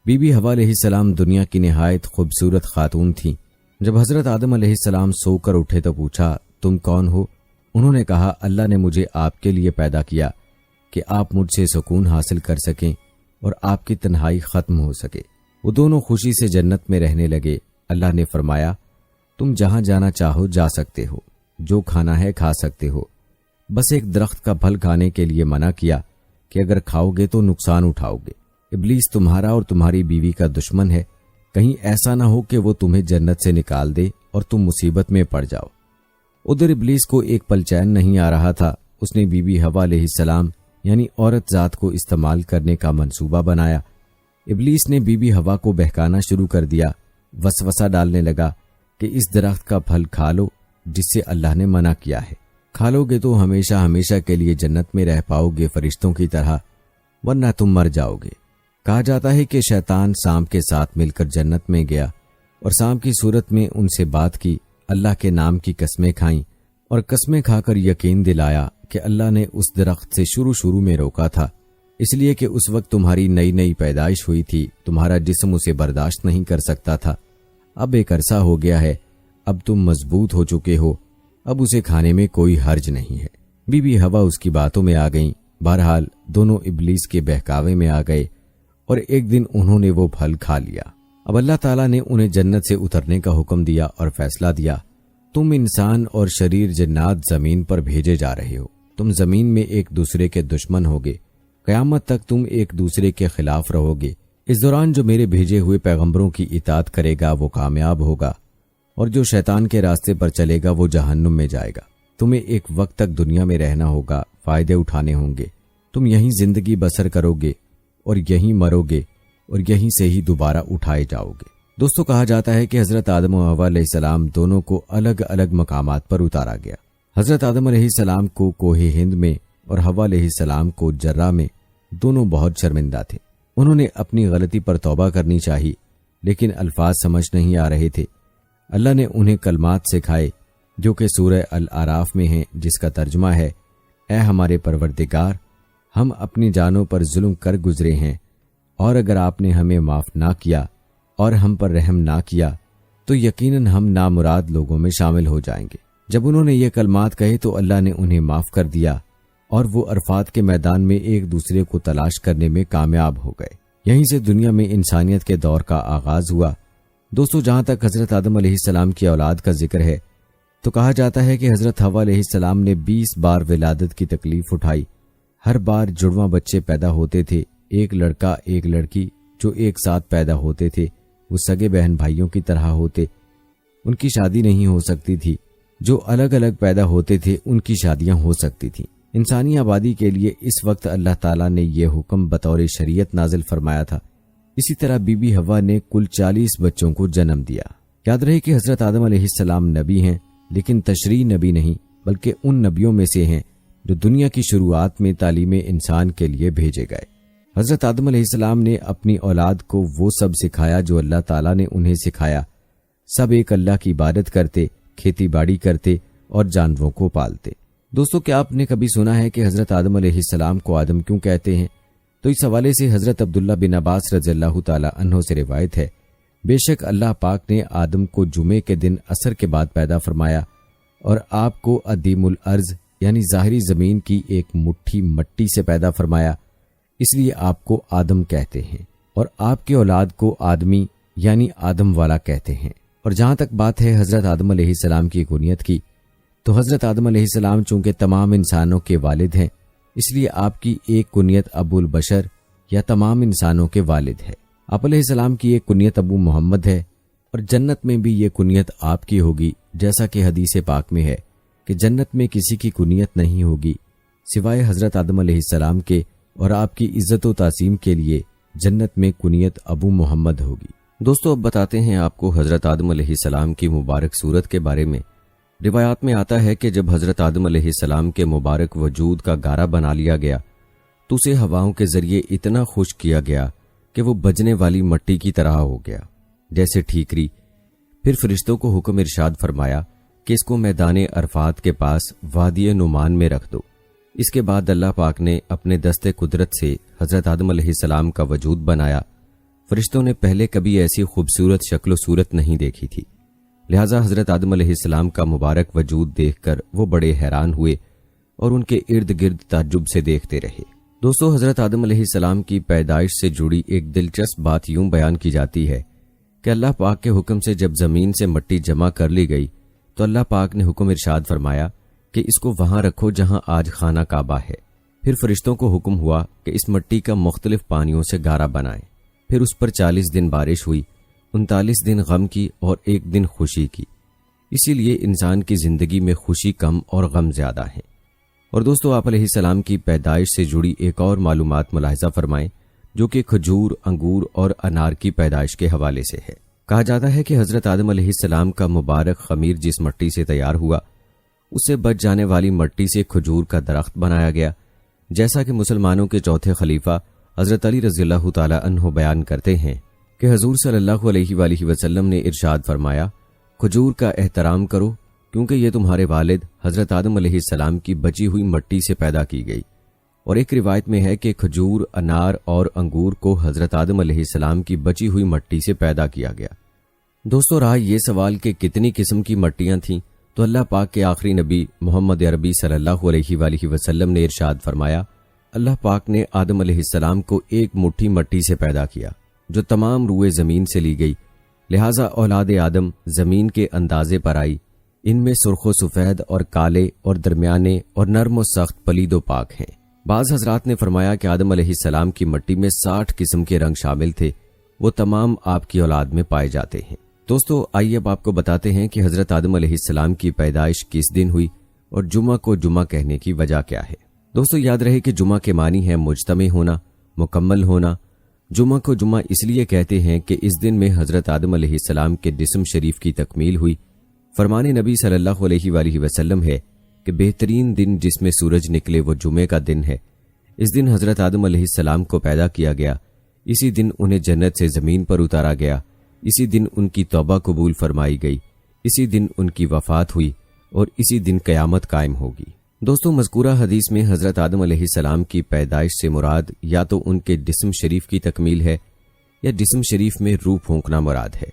Speaker 1: بی بی حوا علیہ السلام دنیا کی نہایت خوبصورت خاتون تھیں۔ جب حضرت آدم علیہ السلام سو کر اٹھے تو پوچھا تم کون ہو؟ انہوں نے کہا اللہ نے مجھے آپ کے لیے پیدا کیا کہ آپ مجھ سے سکون حاصل کر سکیں اور آپ کی تنہائی ختم ہو سکے۔ وہ دونوں خوشی سے جنت میں رہنے لگے۔ اللہ نے فرمایا تم جہاں جانا چاہو جا سکتے ہو، جو کھانا ہے کھا سکتے ہو، بس ایک درخت کا پھل کھانے کے لیے منع کیا کہ اگر کھاؤ گے تو نقصان اٹھاؤ گے۔ ابلیس تمہارا اور تمہاری بیوی کا دشمن ہے، کہیں ایسا نہ ہو کہ وہ تمہیں جنت سے نکال دے اور تم مصیبت میں پڑ جاؤ۔ ادھر ابلیس کو ایک پل چین نہیں آ رہا تھا۔ اس نے بی بی حوا علیہ السلام یعنی عورت ذات کو استعمال کرنے کا منصوبہ بنایا۔ ابلیس نے بی بی حوا کو بہکانا شروع کر دیا، وسوسہ ڈالنے لگا کہ اس درخت کا پھل کھا لو جس سے اللہ نے منع کیا ہے، کھا لو گے تو ہمیشہ ہمیشہ کے لیے جنت میں رہ پاؤ گے فرشتوں کی طرح، ورنہ تم مر جاؤ گے۔ کہا جاتا ہے کہ شیطان سانپ کے ساتھ مل کر جنت میں گیا اور سانپ کی صورت میں ان سے بات کی، اللہ کے نام کی قسمیں کھائیں اور قسمیں کھا کر یقین دلایا کہ اللہ نے اس درخت سے شروع میں روکا تھا، اس لیے کہ اس وقت تمہاری نئی نئی پیدائش ہوئی تھی، تمہارا جسم اسے برداشت نہیں کر سکتا تھا۔ اب ایک عرصہ ہو گیا ہے، اب تم مضبوط ہو چکے ہو، اب اسے کھانے میں کوئی حرج نہیں ہے۔ بی بی ہوا اس کی باتوں میں آ گئیں۔ بہرحال دونوں ابلیس کے بہکاوے میں آ گئے اور ایک دن انہوں نے وہ پھل کھا لیا۔ اب اللہ تعالیٰ نے انہیں جنت سے اترنے کا حکم دیا اور فیصلہ دیا، تم انسان اور شریر جنات زمین پر بھیجے جا رہے ہو، تم زمین میں ایک دوسرے کے دشمن ہوگے، قیامت تک تم ایک دوسرے کے خلاف رہو گے۔ اس دوران جو میرے بھیجے ہوئے پیغمبروں کی اطاعت کرے گا وہ کامیاب ہوگا، اور جو شیطان کے راستے پر چلے گا وہ جہنم میں جائے گا۔ تمہیں ایک وقت تک دنیا میں رہنا ہوگا، فائدے اٹھانے ہوں گے، تم یہیں زندگی بسر کرو گے اور یہیں مرو گے اور یہیں سے ہی دوبارہ اٹھائے جاؤ گے۔ دوستو، کہا جاتا ہے کہ حضرت آدم و حوا علیہ السلام دونوں کو الگ الگ مقامات پر اتارا گیا۔ حضرت آدم علیہ السلام کو کوہ ہند میں اور حوا علیہ السلام کو جرہ میں، دونوں بہت شرمندہ تھے۔ انہوں نے اپنی غلطی پر توبہ کرنی چاہی، لیکن الفاظ سمجھ نہیں آ رہے تھے۔ اللہ نے انہیں کلمات سکھائے جو کہ سورہ الاعراف میں ہیں، جس کا ترجمہ ہے، اے ہمارے پروردگار، ہم اپنی جانوں پر ظلم کر گزرے ہیں، اور اگر آپ نے ہمیں معاف نہ کیا اور ہم پر رحم نہ کیا تو یقیناً ہم نامراد لوگوں میں شامل ہو جائیں گے۔ جب انہوں نے یہ کلمات کہے تو اللہ نے انہیں معاف کر دیا اور وہ عرفات کے میدان میں ایک دوسرے کو تلاش کرنے میں کامیاب ہو گئے۔ یہیں سے دنیا میں انسانیت کے دور کا آغاز ہوا۔ دوستو، جہاں تک حضرت آدم علیہ السلام کی اولاد کا ذکر ہے تو کہا جاتا ہے کہ حضرت حوا علیہ السلام نے 20 بار ولادت کی تکلیف اٹھائی۔ ہر بار جڑواں بچے پیدا ہوتے تھے، ایک لڑکا ایک لڑکی جو ایک ساتھ پیدا ہوتے تھے وہ سگے بہن بھائیوں کی طرح ہوتے، ان کی شادی نہیں ہو سکتی تھی۔ جو الگ الگ پیدا ہوتے تھے ان کی شادیاں ہو سکتی تھیں۔ انسانی آبادی کے لیے اس وقت اللہ تعالیٰ نے یہ حکم بطور شریعت نازل فرمایا تھا۔ اسی طرح بی بی ہوا نے کل 40 بچوں کو جنم دیا۔ یاد رہے کہ حضرت آدم علیہ السلام نبی ہیں، لیکن تشریع نبی نہیں، بلکہ ان نبیوں میں سے ہیں جو دنیا کی شروعات میں تعلیم انسان کے لیے بھیجے گئے۔ حضرت آدم علیہ السلام نے اپنی اولاد کو وہ سب سکھایا جو اللہ تعالیٰ نے انہیں سکھایا۔ سب ایک اللہ کی عبادت کرتے، کھیتی باڑی کرتے اور جانوروں کو پالتے۔ دوستو، کیا آپ نے کبھی سنا ہے کہ حضرت آدم علیہ السلام کو آدم کیوں کہتے ہیں؟ تو اس حوالے سے حضرت عبداللہ بن عباس رضی اللہ تعالی عنہ سے روایت ہے، بے شک اللہ پاک نے آدم کو جمعے کے دن عصر کے بعد پیدا فرمایا اور آپ کو عدیم الارض یعنی ظاہری زمین کی ایک مٹھی مٹی سے پیدا فرمایا، اس لیے آپ کو آدم کہتے ہیں، اور آپ کے اولاد کو آدمی یعنی آدم والا کہتے ہیں۔ اور جہاں تک بات ہے حضرت آدم علیہ السلام کی کنیت کی، تو حضرت آدم علیہ السلام چونکہ تمام انسانوں کے والد ہیں، اس لیے آپ کی ایک کنیت ابو البشر یا تمام انسانوں کے والد ہے۔ آپ علیہ السلام کی ایک کنیت ابو محمد ہے، اور جنت میں بھی یہ کنیت آپ کی ہوگی، جیسا کہ حدیث پاک میں ہے کہ جنت میں کسی کی کنیت نہیں ہوگی سوائے حضرت آدم علیہ السلام کے، اور آپ کی عزت و تعظیم کے لیے جنت میں کنیت ابو محمد ہوگی۔ دوستو، اب بتاتے ہیں آپ کو حضرت آدم علیہ السلام کی مبارک صورت کے بارے میں۔ روایات میں آتا ہے کہ جب حضرت آدم علیہ السلام کے مبارک وجود کا گارا بنا لیا گیا تو اسے ہواؤں کے ذریعے اتنا خشک کیا گیا کہ وہ بجنے والی مٹی کی طرح ہو گیا جیسے ٹھیکری۔ پھر فرشتوں کو حکم ارشاد فرمایا کہ اس کو میدان عرفات کے پاس وادی نعمان میں رکھ دو۔ اس کے بعد اللہ پاک نے اپنے دست قدرت سے حضرت آدم علیہ السلام کا وجود بنایا۔ فرشتوں نے پہلے کبھی ایسی خوبصورت شکل و صورت نہیں دیکھی تھی، لہٰذا حضرت آدم علیہ السلام کا مبارک وجود دیکھ کر وہ بڑے حیران ہوئے اور ان کے ارد گرد تعجب سے دیکھتے رہے۔ دوستو، حضرت آدم علیہ السلام کی پیدائش سے جڑی ایک دلچسپ بات یوں بیان کی جاتی ہے کہ اللہ پاک کے حکم سے جب زمین سے مٹی جمع کر لی گئی تو اللہ پاک نے حکم ارشاد فرمایا کہ اس کو وہاں رکھو جہاں آج خانہ کعبہ ہے۔ پھر فرشتوں کو حکم ہوا کہ اس مٹی کا مختلف پانیوں سے گارا بنائیں۔ پھر اس پر 40 دن بارش ہوئی، 39 دن غم کی اور 1 دن خوشی کی۔ اسی لیے انسان کی زندگی میں خوشی کم اور غم زیادہ ہے۔ اور دوستو، آپ علیہ السلام کی پیدائش سے جڑی ایک اور معلومات ملاحظہ فرمائیں جو کہ کھجور، انگور اور انار کی پیدائش کے حوالے سے ہے۔ کہا جاتا ہے کہ حضرت آدم علیہ السلام کا مبارک خمیر جس مٹی سے تیار ہوا اس سے بچ جانے والی مٹی سے کھجور کا درخت بنایا گیا، جیسا کہ مسلمانوں کے چوتھے خلیفہ حضرت علی رضی اللہ تعالی عنہ بیان کرتے ہیں کہ حضور صلی اللہ علیہ وآلہ وسلم نے ارشاد فرمایا، کھجور کا احترام کرو کیونکہ یہ تمہارے والد حضرت آدم علیہ السلام کی بچی ہوئی مٹی سے پیدا کی گئی۔ اور ایک روایت میں ہے کہ کھجور، انار اور انگور کو حضرت آدم علیہ السلام کی بچی ہوئی مٹی سے پیدا کیا گیا۔ دوستو، رہا یہ سوال کہ کتنی قسم کی مٹیاں تھیں، تو اللہ پاک کے آخری نبی محمد عربی صلی اللہ علیہ وآلہ وسلم نے ارشاد فرمایا، اللہ پاک نے آدم علیہ السلام کو ایک مٹھی مٹی سے پیدا کیا جو تمام روئے زمین سے لی گئی، لہٰذا اولاد آدم زمین کے اندازے پر آئی۔ ان میں سرخ و سفید اور کالے اور درمیانے اور نرم و سخت پلید و پاک ہیں۔ بعض حضرات نے فرمایا کہ آدم علیہ السلام کی مٹی میں 60 قسم کے رنگ شامل تھے، وہ تمام آپ کی اولاد میں پائے جاتے ہیں۔ دوستو، آئیے اب آپ کو بتاتے ہیں کہ حضرت آدم علیہ السلام کی پیدائش کس دن ہوئی اور جمعہ کو جمعہ کہنے کی وجہ کیا ہے۔ دوستو، یاد رہے کہ جمعہ کے معنی ہے مجتمع ہونا، مکمل ہونا۔ جمعہ کو جمعہ اس لیے کہتے ہیں کہ اس دن میں حضرت آدم علیہ السلام کے جسم شریف کی تکمیل ہوئی۔ فرمان نبی صلی اللہ علیہ وآلہ وسلم ہے کہ بہترین دن جس میں سورج نکلے وہ جمعے کا دن ہے۔ اس دن حضرت آدم علیہ السلام کو پیدا کیا گیا، اسی دن انہیں جنت سے زمین پر اتارا گیا، اسی دن ان کی توبہ قبول فرمائی گئی، اسی دن ان کی وفات ہوئی اور اسی دن قیامت قائم ہوگی۔ دوستو، مذکورہ حدیث میں حضرت آدم علیہ السلام کی پیدائش سے مراد یا تو ان کے جسم شریف کی تکمیل ہے یا جسم شریف میں روح پھونکنا مراد ہے،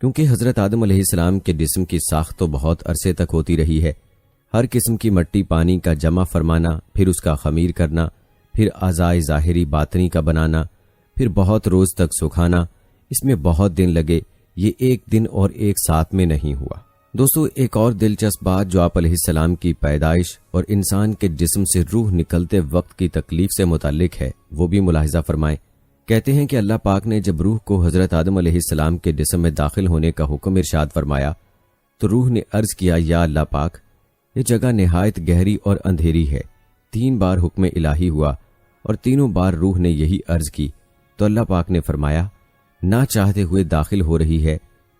Speaker 1: کیونکہ حضرت آدم علیہ السلام کے جسم کی ساخت تو بہت عرصے تک ہوتی رہی ہے۔ ہر قسم کی مٹی پانی کا جمع فرمانا، پھر اس کا خمیر کرنا، پھر اعضائے ظاہری باطنی کا بنانا، پھر بہت روز تک سکھانا، اس میں بہت دن لگے، یہ ایک دن اور ایک ساتھ میں نہیں ہوا۔ دوستو، ایک اور دلچسپ بات جو آپ علیہ السلام کی پیدائش اور انسان کے جسم سے روح نکلتے وقت کی تکلیف سے متعلق ہے، وہ بھی ملاحظہ فرمائیں۔ کہتے ہیں کہ اللہ پاک نے جب روح کو حضرت آدم علیہ السلام کے جسم میں داخل ہونے کا حکم ارشاد فرمایا تو روح نے عرض کیا، یا اللہ پاک، یہ جگہ نہایت گہری اور اندھیری ہے۔ 3 بار حکم الہی ہوا اور تینوں بار روح نے یہی عرض کی تو اللہ پاک نے فرمایا، نہ چاہتے ہوئے داخل ہو رہی ہے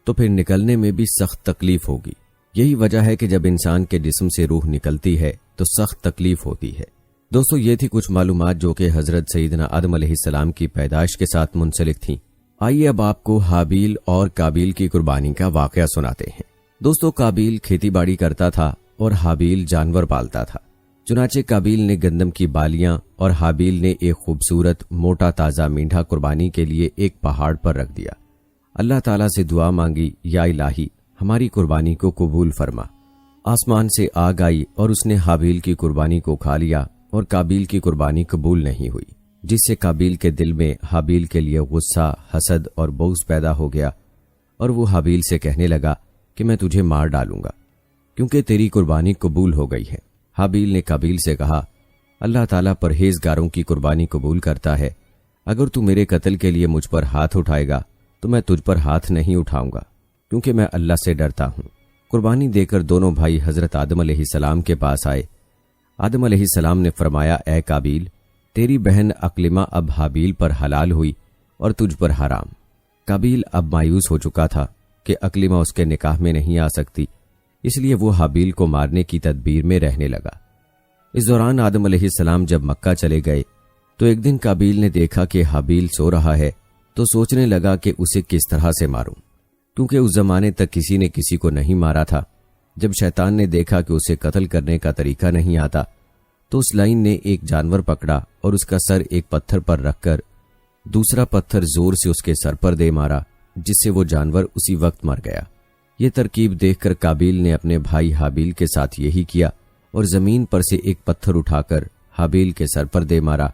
Speaker 1: تو پھر نکلنے میں بھی سخت تکلیف ہوگی۔ یہی وجہ ہے کہ جب انسان کے جسم سے روح نکلتی ہے تو سخت تکلیف ہوتی ہے۔ دوستو، یہ تھی کچھ معلومات جو کہ حضرت سیدنا آدم علیہ السلام کی پیدائش کے ساتھ منسلک تھیں۔ آئیے اب آپ کو حابیل اور قابیل کی قربانی کا واقعہ سناتے ہیں۔ دوستو، قابیل کھیتی باڑی کرتا تھا اور حابیل جانور پالتا تھا۔ چنانچہ قابیل نے گندم کی بالیاں اور حابیل نے ایک خوبصورت موٹا تازہ مینڈھا قربانی کے لیے ایک پہاڑ پر رکھ دیا۔ اللہ تعالیٰ سے دعا مانگی، یا الہی، ہماری قربانی کو قبول فرما۔ آسمان سے آگ آئی اور اس نے حابیل کی قربانی کو کھا لیا اور قابیل کی قربانی قبول نہیں ہوئی، جس سے قابیل کے دل میں حابیل کے لیے غصہ، حسد اور بغض پیدا ہو گیا، اور وہ حابیل سے کہنے لگا کہ میں تجھے مار ڈالوں گا کیونکہ تیری قربانی قبول ہو گئی ہے۔ حابیل نے قابیل سے کہا، اللہ تعالیٰ پرہیزگاروں کی قربانی قبول کرتا ہے، اگر تو میرے قتل کے لیے مجھ پر ہاتھ اٹھائے گا تو میں تجھ پر ہاتھ نہیں اٹھاؤں گا، کیونکہ میں اللہ سے ڈرتا ہوں۔ قربانی دے کر دونوں بھائی حضرت آدم علیہ السلام کے پاس آئے۔ آدم علیہ السلام نے فرمایا، اے قابیل، تیری بہن اقلمہ اب حابیل پر حلال ہوئی اور تجھ پر حرام۔ قابیل اب مایوس ہو چکا تھا کہ اقلمہ اس کے نکاح میں نہیں آ سکتی، اس لیے وہ حابیل کو مارنے کی تدبیر میں رہنے لگا۔ اس دوران آدم علیہ السلام جب مکہ چلے گئے تو ایک دن قابیل نے دیکھا کہ حابیل سو رہا ہے، تو سوچنے لگا کہ اسے کس طرح سے ماروں، کیونکہ اس زمانے تک کسی نے کسی کو نہیں مارا تھا۔ جب شیطان نے دیکھا کہ اسے قتل کرنے کا طریقہ نہیں آتا تو اس لائن نے ایک جانور پکڑا اور اس کا سر ایک پتھر پر رکھ کر دوسرا پتھر زور سے اس کے سر پر دے مارا، جس سے وہ جانور اسی وقت مر گیا۔ یہ ترکیب دیکھ کر قابیل نے اپنے بھائی حابیل کے ساتھ یہی کیا اور زمین پر سے ایک پتھر اٹھا کر حابیل کے سر پر دے مارا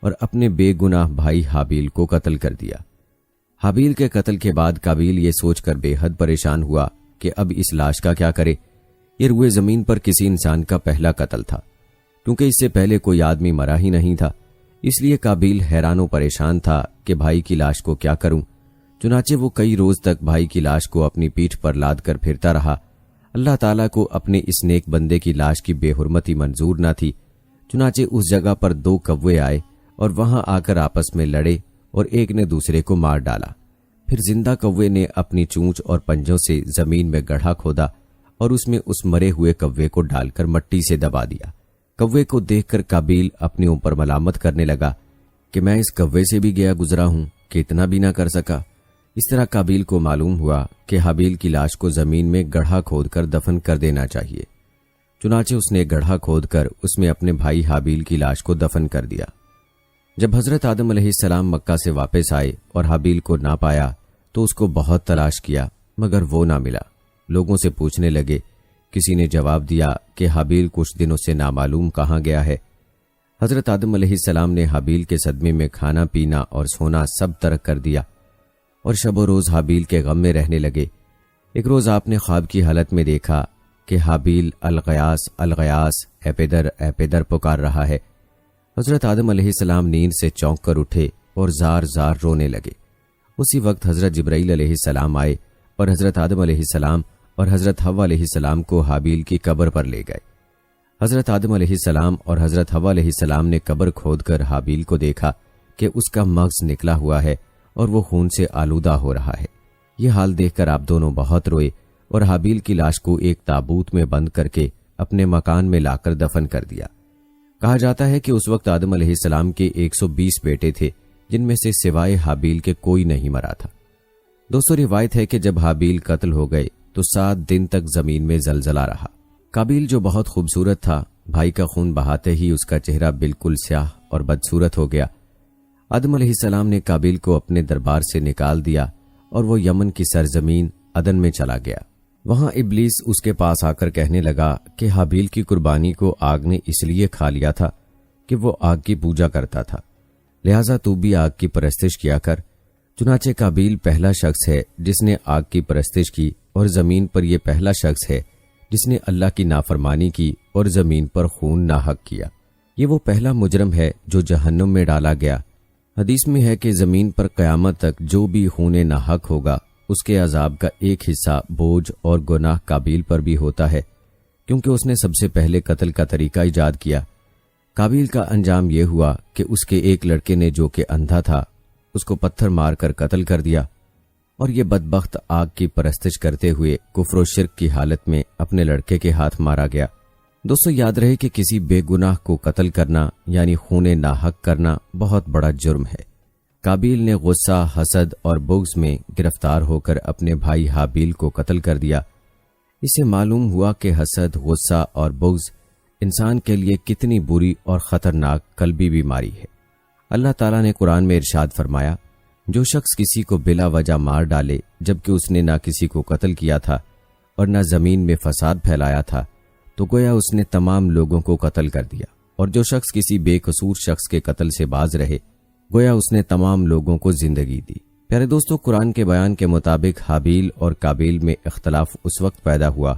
Speaker 1: اور اپنے بے گناہ بھائی حابیل کو قتل کر دیا۔ حابیل کے قتل کے بعد قابیل یہ سوچ کر بے حد پریشان ہوا کہ اب اس لاش کا کیا کرے۔ یہ روئے زمین پر کسی انسان کا پہلا قتل تھا، کیونکہ اس سے پہلے کوئی آدمی مرا ہی نہیں تھا، اس لیے قابیل حیران و پریشان تھا کہ بھائی کی لاش کو کیا کروں۔ چنانچہ وہ کئی روز تک بھائی کی لاش کو اپنی پیٹھ پر لاد کر پھرتا رہا۔ اللہ تعالیٰ کو اپنے اس نیک بندے کی لاش کی بے حرمتی منظور نہ تھی، چنانچہ اس جگہ پر 2 کوے آئے اور وہاں آ کر آپس میں لڑے اور ایک نے دوسرے کو مار ڈالا۔ پھر زندہ کوے نے اپنی چونچ اور پنجوں سے زمین میں گڑھا کھودا اور اس میں اس مرے ہوئے کوے کو ڈال کر مٹی سے دبا دیا۔ کوے کو دیکھ کر قابیل اپنے اوپر ملامت کرنے لگا کہ میں اس کوے سے بھی گیا گزرا ہوں کہ اتنا بھی نہ کر سکا۔ اس طرح قابیل کو معلوم ہوا کہ حابیل کی لاش کو زمین میں گڑھا کھود کر دفن کر دینا چاہیے۔ چنانچہ اس نے گڑھا کھود کر اس میں اپنے بھائی حابیل کی لاش کو دفن کر دیا۔ جب حضرت آدم علیہ السلام مکہ سے واپس آئے اور حابیل کو نہ پایا تو اس کو بہت تلاش کیا مگر وہ نہ ملا۔ لوگوں سے پوچھنے لگے، کسی نے جواب دیا کہ حابیل کچھ دنوں سے نامعلوم کہاں گیا ہے۔ حضرت آدم علیہ السلام نے حابیل کے صدمے میں کھانا پینا اور سونا سب ترک کر دیا اور شب و روز حابیل کے غم میں رہنے لگے۔ ایک روز آپ نے خواب کی حالت میں دیکھا کہ حابیل الغیاس الغیاس اے پدر اے پدر پکار رہا ہے۔ حضرت آدم علیہ السلام نیند سے چونک کر اٹھے اور زار زار رونے لگے۔ اسی وقت حضرت جبرائیل علیہ السلام آئے اور حضرت آدم علیہ السلام اور حضرت حوا علیہ السلام کو حابیل کی قبر پر لے گئے۔ حضرت آدم علیہ السلام اور حضرت حوا علیہ السلام نے قبر کھود کر حابیل کو دیکھا کہ اس کا مغز نکلا ہوا ہے اور وہ خون سے آلودہ ہو رہا ہے۔ یہ حال دیکھ کر آپ دونوں بہت روئے اور حابیل کی لاش کو ایک تابوت میں بند کر کے اپنے مکان میں لا کر دفن کر دیا۔ کہا جاتا ہے کہ اس وقت آدم علیہ السلام کے 120 بیٹے تھے جن میں سے سوائے حابیل کے کوئی نہیں مرا تھا۔ دوستو، روایت ہے کہ جب حابیل قتل ہو گئے تو 7 دن تک زمین میں زلزلہ رہا۔ قابیل جو بہت خوبصورت تھا، بھائی کا خون بہاتے ہی اس کا چہرہ بالکل سیاہ اور بدصورت ہو گیا۔ آدم علیہ السلام نے قابیل کو اپنے دربار سے نکال دیا اور وہ یمن کی سرزمین عدن میں چلا گیا۔ وہاں ابلیس اس کے پاس آ کر کہنے لگا کہ حابیل کی قربانی کو آگ نے اس لیے کھا لیا تھا کہ وہ آگ کی پوجا کرتا تھا، لہٰذا تو بھی آگ کی پرستش کیا کر۔ چنانچہ قابیل پہلا شخص ہے جس نے آگ کی پرستش کی اور زمین پر یہ پہلا شخص ہے جس نے اللہ کی نافرمانی کی اور زمین پر خون ناحق کیا۔ یہ وہ پہلا مجرم ہے جو جہنم میں ڈالا گیا۔ حدیث میں ہے کہ زمین پر قیامت تک جو بھی خون ناحق ہوگا اس کے عذاب کا ایک حصہ بوجھ اور گناہ قابیل پر بھی ہوتا ہے، کیونکہ اس نے سب سے پہلے قتل کا طریقہ ایجاد کیا۔ قابیل کا انجام یہ ہوا کہ اس کے ایک لڑکے نے جو کہ اندھا تھا اس کو پتھر مار کر قتل کر دیا، اور یہ بدبخت آگ کی پرستش کرتے ہوئے کفر و شرک کی حالت میں اپنے لڑکے کے ہاتھ مارا گیا۔ دوستو، یاد رہے کہ کسی بے گناہ کو قتل کرنا یعنی خون ناحق کرنا بہت بڑا جرم ہے۔ قابیل نے غصہ، حسد اور بغض میں گرفتار ہو کر اپنے بھائی حابیل کو قتل کر دیا۔ اسے معلوم ہوا کہ حسد، غصہ اور بغض انسان کے لیے کتنی بری اور خطرناک قلبی بیماری ہے۔ اللہ تعالیٰ نے قرآن میں ارشاد فرمایا، جو شخص کسی کو بلا وجہ مار ڈالے جبکہ اس نے نہ کسی کو قتل کیا تھا اور نہ زمین میں فساد پھیلایا تھا تو گویا اس نے تمام لوگوں کو قتل کر دیا، اور جو شخص کسی بے قصور شخص کے قتل سے باز رہے گویا اس نے تمام لوگوں کو زندگی دی۔ پیارے دوستو، قرآن کے بیان کے مطابق حابیل اور قابیل میں اختلاف اس وقت پیدا ہوا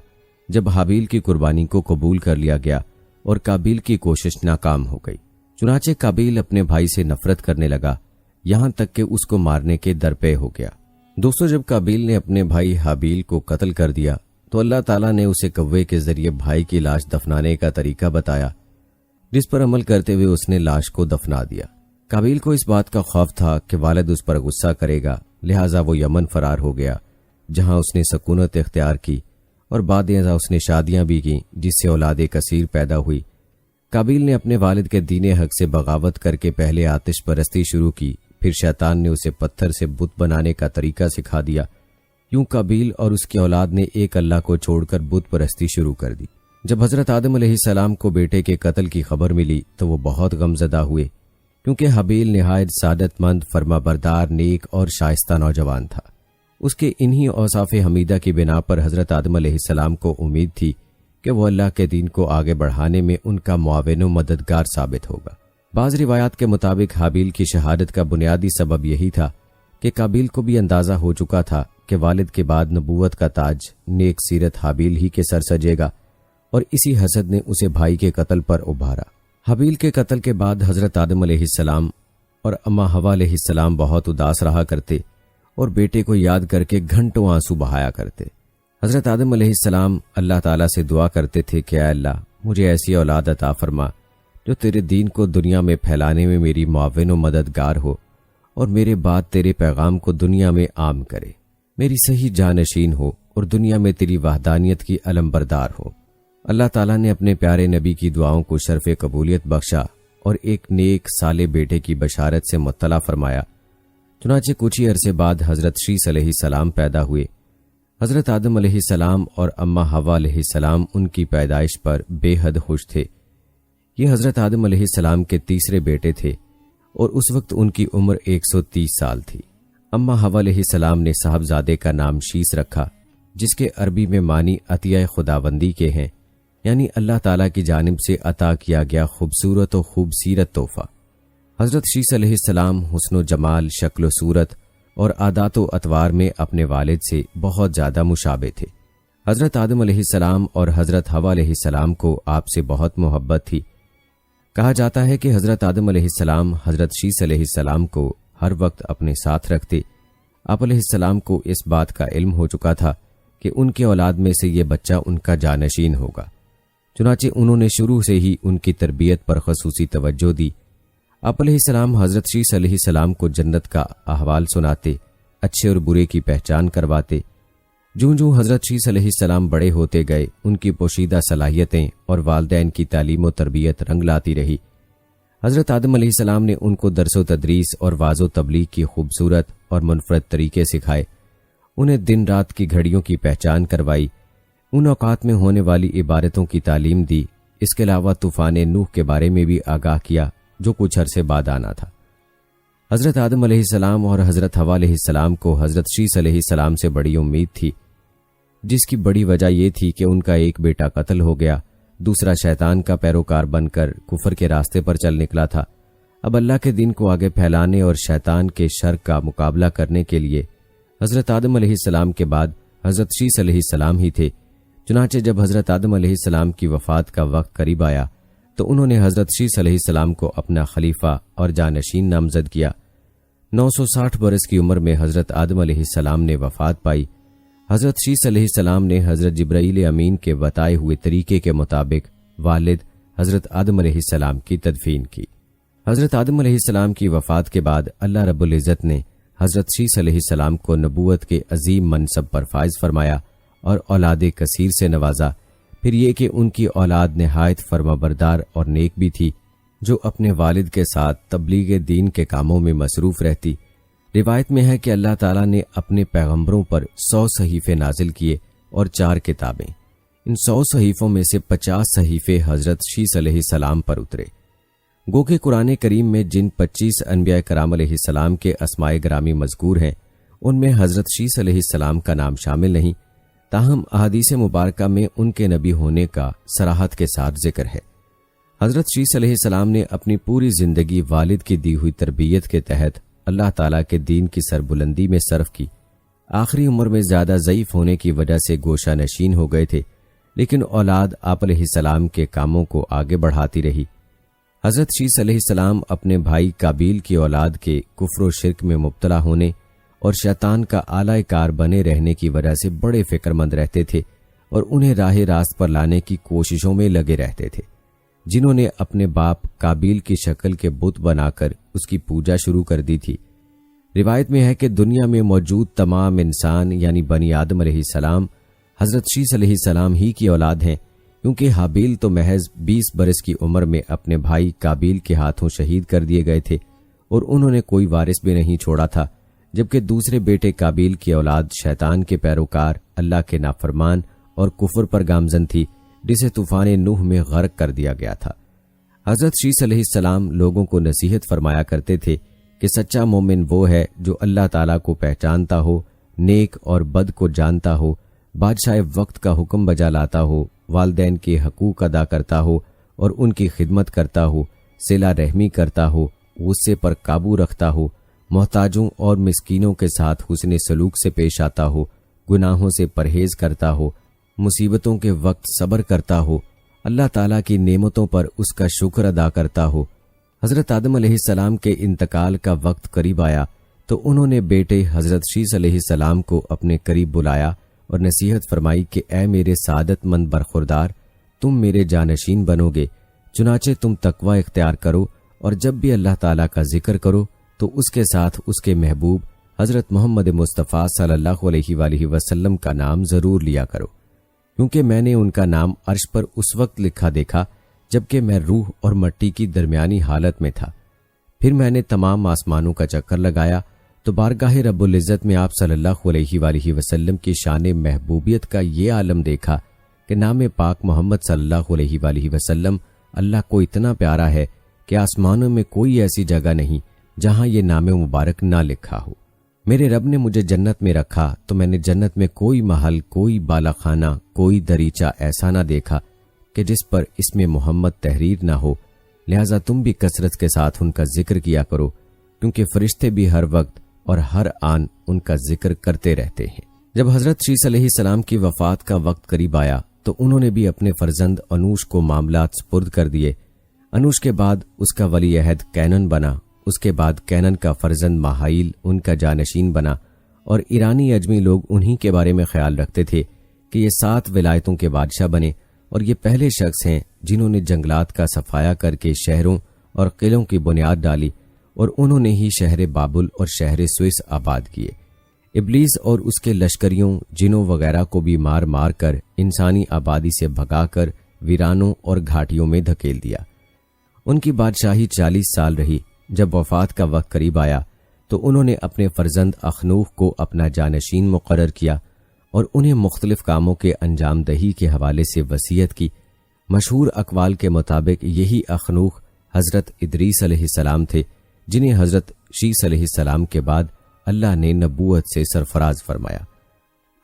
Speaker 1: جب حابیل کی قربانی کو قبول کر لیا گیا اور قابیل کی کوشش ناکام ہو گئی۔ چنانچہ قابیل اپنے بھائی سے نفرت کرنے لگا، یہاں تک کہ اس کو مارنے کے درپے ہو گیا۔ دوستو، جب قابیل نے اپنے بھائی حابیل کو قتل کر دیا تو اللہ تعالیٰ نے اسے کوے کے ذریعے بھائی کی لاش دفنانے کا طریقہ بتایا، جس پر عمل کرتے ہوئے اس نے لاش کو دفنا دیا۔ قابیل کو اس بات کا خوف تھا کہ والد اس پر غصہ کرے گا، لہٰذا وہ یمن فرار ہو گیا، جہاں اس نے سکونت اختیار کی اور بعد ازاں اس نے شادیاں بھی کیں، جس سے اولاد کثیر پیدا ہوئی۔ قابیل نے اپنے والد کے دین حق سے بغاوت کر کے پہلے آتش پرستی شروع کی، پھر شیطان نے اسے پتھر سے بت بنانے کا طریقہ سکھا دیا۔ یوں قابیل اور اس کی اولاد نے ایک اللہ کو چھوڑ کر بت پرستی شروع کر دی۔ جب حضرت آدم علیہ السلام کو بیٹے کے قتل کی خبر ملی تو وہ بہت غمزدہ ہوئے، کیونکہ حابیل نہایت سعادت مند، فرما بردار، نیک اور شائستہ نوجوان تھا۔ اس کے انہی اوصاف حمیدہ کی بنا پر حضرت آدم علیہ السلام کو امید تھی کہ وہ اللہ کے دین کو آگے بڑھانے میں ان کا معاون و مددگار ثابت ہوگا۔ بعض روایات کے مطابق حابیل کی شہادت کا بنیادی سبب یہی تھا کہ قابیل کو بھی اندازہ ہو چکا تھا کہ والد کے بعد نبوت کا تاج نیک سیرت حابیل ہی کے سر سجے گا، اور اسی حسد نے اسے بھائی کے قتل پر ابھارا۔ حابیل کے قتل کے بعد حضرت آدم علیہ السلام اور اماں حوا علیہ السلام بہت اداس رہا کرتے اور بیٹے کو یاد کر کے گھنٹوں آنسو بہایا کرتے۔ حضرت آدم علیہ السلام اللہ تعالیٰ سے دعا کرتے تھے کہ اے اللہ، مجھے ایسی اولاد عطا فرما جو تیرے دین کو دنیا میں پھیلانے میں میری معاون و مددگار ہو اور میرے بعد تیرے پیغام کو دنیا میں عام کرے، میری صحیح جانشین ہو اور دنیا میں تیری وحدانیت کی علم بردار ہو۔ اللہ تعالیٰ نے اپنے پیارے نبی کی دعاؤں کو شرف قبولیت بخشا اور ایک نیک صالح بیٹے کی بشارت سے مطلع فرمایا، چنانچہ کچھ ہی عرصے بعد حضرت شیس علیہ السلام پیدا ہوئے۔ حضرت آدم علیہ السلام اور اماں حوا علیہ السلام ان کی پیدائش پر بے حد خوش تھے۔ یہ حضرت آدم علیہ السلام کے تیسرے بیٹے تھے اور اس وقت ان کی عمر 130 سال تھی۔ اماں حوا علیہ السلام نے صاحبزادے کا نام شیس رکھا، جس کے عربی میں معنی عطیہ خداوندی کے ہیں، یعنی اللہ تعالیٰ کی جانب سے عطا کیا گیا خوبصورت و خوبصیرت تحفہ۔ حضرت شیس علیہ السلام حسن و جمال، شکل و صورت اور عادات و اطوار میں اپنے والد سے بہت زیادہ مشابہ تھے۔ حضرت آدم علیہ السلام اور حضرت حوا علیہ السلام کو آپ سے بہت محبت تھی۔ کہا جاتا ہے کہ حضرت آدم علیہ السلام حضرت شیس علیہ السلام کو ہر وقت اپنے ساتھ رکھتے۔ آپ علیہ السلام کو اس بات کا علم ہو چکا تھا کہ ان کے اولاد میں سے یہ بچہ ان کا جانشین ہوگا، چنانچہ انہوں نے شروع سے ہی ان کی تربیت پر خصوصی توجہ دی۔ آپ علیہ السلام حضرت شیس علیہ السلام کو جنت کا احوال سناتے، اچھے اور برے کی پہچان کرواتے۔ جوں جوں حضرت شیس علیہ السلام بڑے ہوتے گئے، ان کی پوشیدہ صلاحیتیں اور والدین کی تعلیم و تربیت رنگ لاتی رہی۔ حضرت آدم علیہ السلام نے ان کو درس و تدریس اور واعظ و تبلیغ کی خوبصورت اور منفرد طریقے سکھائے، انہیں دن رات کی گھڑیوں کی پہچان کروائی، ان اوقات میں ہونے والی عبادتوں کی تعلیم دی۔ اس کے علاوہ طوفان نوح کے بارے میں بھی آگاہ کیا، جو کچھ عرصے بعد آنا تھا۔ حضرت آدم علیہ السلام اور حضرت حوا علیہ السلام کو حضرت شیس علیہ السلام سے بڑی امید تھی، جس کی بڑی وجہ یہ تھی کہ ان کا ایک بیٹا قتل ہو گیا، دوسرا شیطان کا پیروکار بن کر کفر کے راستے پر چل نکلا تھا۔ اب اللہ کے دین کو آگے پھیلانے اور شیطان کے شر کا مقابلہ کرنے کے لیے حضرت آدم علیہ السلام کے بعد حضرت شیس علیہ السلام ہی تھے۔ چنانچہ جب حضرت آدم علیہ السلام کی وفات کا وقت قریب آیا تو انہوں نے حضرت شیس علیہ السلام کو اپنا خلیفہ اور جانشین نامزد کیا۔ 960 برس کی عمر میں حضرت آدم علیہ السلام نے وفات پائی۔ حضرت شیس علیہ السلام نے حضرت جبرائیل امین کے بتائے ہوئے طریقے کے مطابق والد حضرت آدم علیہ السلام کی تدفین کی۔ حضرت آدم علیہ السلام کی وفات کے بعد اللہ رب العزت نے حضرت شیس علیہ السلام کو نبوت کے عظیم منصب پر فائز فرمایا اور اولاد کثیر سے نوازا۔ پھر یہ کہ ان کی اولاد نہایت فرمانبردار اور نیک بھی تھی، جو اپنے والد کے ساتھ تبلیغ دین کے کاموں میں مصروف رہتی۔ روایت میں ہے کہ اللہ تعالیٰ نے اپنے پیغمبروں پر 100 صحیفے نازل کیے اور 4 کتابیں۔ ان 100 صحیفوں میں سے 50 صحیفے حضرت شیس علیہ السلام پر اترے۔ گو کہ قرآن کریم میں جن 25 انبیاء کرام علیہ السلام کے اسماء گرامی مذکور ہیں، ان میں حضرت شیس علیہ السلام کا نام شامل نہیں، تاہم احادیث مبارکہ میں ان کے نبی ہونے کا صراحت کے ساتھ ذکر ہے۔ حضرت شیس علیہ السلام نے اپنی پوری زندگی والد کی دی ہوئی تربیت کے تحت اللہ تعالیٰ کے دین کی سربلندی میں صرف کی۔ آخری عمر میں زیادہ ضعیف ہونے کی وجہ سے گوشہ نشین ہو گئے تھے، لیکن اولاد آپ علیہ السلام کے کاموں کو آگے بڑھاتی رہی۔ حضرت شیس علیہ السلام اپنے بھائی قابیل کی اولاد کے کفر و شرک میں مبتلا ہونے اور شیطان کا اعلی کار بنے رہنے کی وجہ سے بڑے فکر مند رہتے تھے اور انہیں راہ راست پر لانے کی کوششوں میں لگے رہتے تھے، جنہوں نے اپنے باپ قابیل کی شکل کے بت بنا کر اس کی پوجا شروع کر دی تھی۔ روایت میں ہے کہ دنیا میں موجود تمام انسان یعنی بنی آدم علیہ السلام حضرت شیس علیہ السلام ہی کی اولاد ہیں، کیونکہ حابیل تو محض 20 برس کی عمر میں اپنے بھائی قابیل کے ہاتھوں شہید کر دیے گئے تھے اور انہوں نے کوئی وارث بھی نہیں چھوڑا تھا، جبکہ دوسرے بیٹے قابیل کی اولاد شیطان کے پیروکار، اللہ کے نافرمان اور کفر پر گامزن تھی، جسے طوفان نوح میں غرق کر دیا گیا تھا۔ حضرت شیس علیہ السلام لوگوں کو نصیحت فرمایا کرتے تھے کہ سچا مومن وہ ہے جو اللہ تعالیٰ کو پہچانتا ہو، نیک اور بد کو جانتا ہو، بادشاہ وقت کا حکم بجا لاتا ہو، والدین کے حقوق ادا کرتا ہو اور ان کی خدمت کرتا ہو، صلہ رحمی کرتا ہو، غصے پر قابو رکھتا ہو، محتاجوں اور مسکینوں کے ساتھ حسن سلوک سے پیش آتا ہو، گناہوں سے پرہیز کرتا ہو، مصیبتوں کے وقت صبر کرتا ہو، اللہ تعالیٰ کی نعمتوں پر اس کا شکر ادا کرتا ہو۔ حضرت آدم علیہ السلام کے انتقال کا وقت قریب آیا تو انہوں نے بیٹے حضرت شیس علیہ السلام کو اپنے قریب بلایا اور نصیحت فرمائی کہ اے میرے سعادت مند برخوردار، تم میرے جانشین بنو گے، چنانچہ تم تقوی اختیار کرو اور جب بھی اللہ تعالیٰ کا ذکر کرو تو اس کے ساتھ اس کے محبوب حضرت محمد مصطفیٰ صلی اللہ علیہ وآلہ وسلم کا نام ضرور لیا کرو، کیونکہ میں نے ان کا نام عرش پر اس وقت لکھا دیکھا جبکہ میں روح اور مٹی کی درمیانی حالت میں تھا۔ پھر میں نے تمام آسمانوں کا چکر لگایا تو بارگاہ رب العزت میں آپ صلی اللہ علیہ وآلہ وسلم کی شان محبوبیت کا یہ عالم دیکھا کہ نام پاک محمد صلی اللہ علیہ وآلہ وسلم اللہ کو اتنا پیارا ہے کہ آسمانوں میں کوئی ایسی جگہ نہیں جہاں یہ نام مبارک نہ لکھا ہو۔ میرے رب نے مجھے جنت میں رکھا تو میں نے جنت میں کوئی محل، کوئی بالا خانہ، کوئی دریچہ ایسا نہ دیکھا کہ جس پر اسم محمد تحریر نہ ہو، لہٰذا تم بھی کثرت کے ساتھ ان کا ذکر کیا کرو، کیونکہ فرشتے بھی ہر وقت اور ہر آن ان کا ذکر کرتے رہتے ہیں۔ جب حضرت شیس علیہ السلام کی وفات کا وقت قریب آیا تو انہوں نے بھی اپنے فرزند انوش کو معاملات سپرد کر دیے۔ انوش کے بعد اس کا ولی عہد کینن بنا، اس کے بعد کینن کا فرزند ماہائیل ان کا جانشین بنا، اور ایرانی اجمی لوگ انہی کے بارے میں خیال رکھتے تھے کہ یہ 7 ولایتوں کے بادشاہ بنے، اور یہ پہلے شخص ہیں جنہوں نے جنگلات کا صفایا کر کے شہروں اور قلعوں کی بنیاد ڈالی، اور انہوں نے ہی شہر بابل اور شہر سوئس آباد کیے۔ ابلیس اور اس کے لشکریوں، جنوں وغیرہ کو بھی مار مار کر انسانی آبادی سے بھگا کر ویرانوں اور گھاٹیوں میں دھکیل دیا۔ ان کی بادشاہی 40 سال رہی۔ جب وفات کا وقت قریب آیا تو انہوں نے اپنے فرزند اخنوخ کو اپنا جانشین مقرر کیا اور انہیں مختلف کاموں کے انجام دہی کے حوالے سے وصیت کی۔ مشہور اقوال کے مطابق یہی اخنوخ حضرت ادریس علیہ السلام تھے، جنہیں حضرت شیس علیہ السلام کے بعد اللہ نے نبوت سے سرفراز فرمایا۔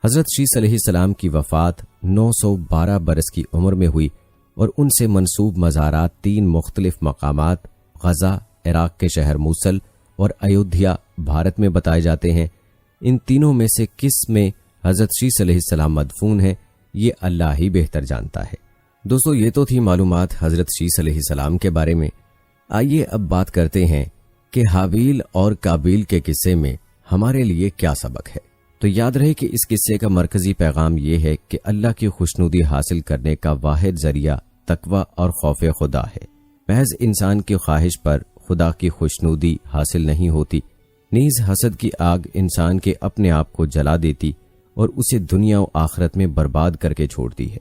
Speaker 1: حضرت شیس علیہ السلام کی وفات 912 برس کی عمر میں ہوئی، اور ان سے منسوب مزارات 3 مختلف مقامات غزہ عراق کے شہر موصل اور ایودھیا بھارت میں بتائے جاتے ہیں۔ ان تینوں میں سے کس میں حضرت شیس علیہ السلام مدفون ہیں یہ اللہ ہی بہتر جانتا ہے۔ دوستو، یہ تو تھی معلومات حضرت شیس علیہ السلام کے بارے میں۔ آئیے اب بات کرتے ہیں کہ حابیل اور قابیل کے قصے میں ہمارے لیے کیا سبق ہے۔ تو یاد رہے کہ اس قصے کا مرکزی پیغام یہ ہے کہ اللہ کی خوشنودی حاصل کرنے کا واحد ذریعہ تقوی اور خوف خدا ہے۔ محض انسان کی خواہش پر خدا کی خوشنودی حاصل نہیں ہوتی، نیز حسد کی آگ انسان کے اپنے آپ کو جلا دیتی اور اسے دنیا و آخرت میں برباد کر کے چھوڑتی ہے۔